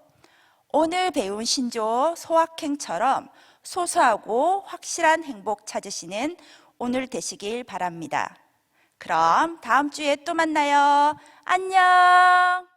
오늘 배운 신조 소확행처럼 소소하고 확실한 행복 찾으시는 오늘 되시길 바랍니다. 그럼 다음 주에 또 만나요. 안녕!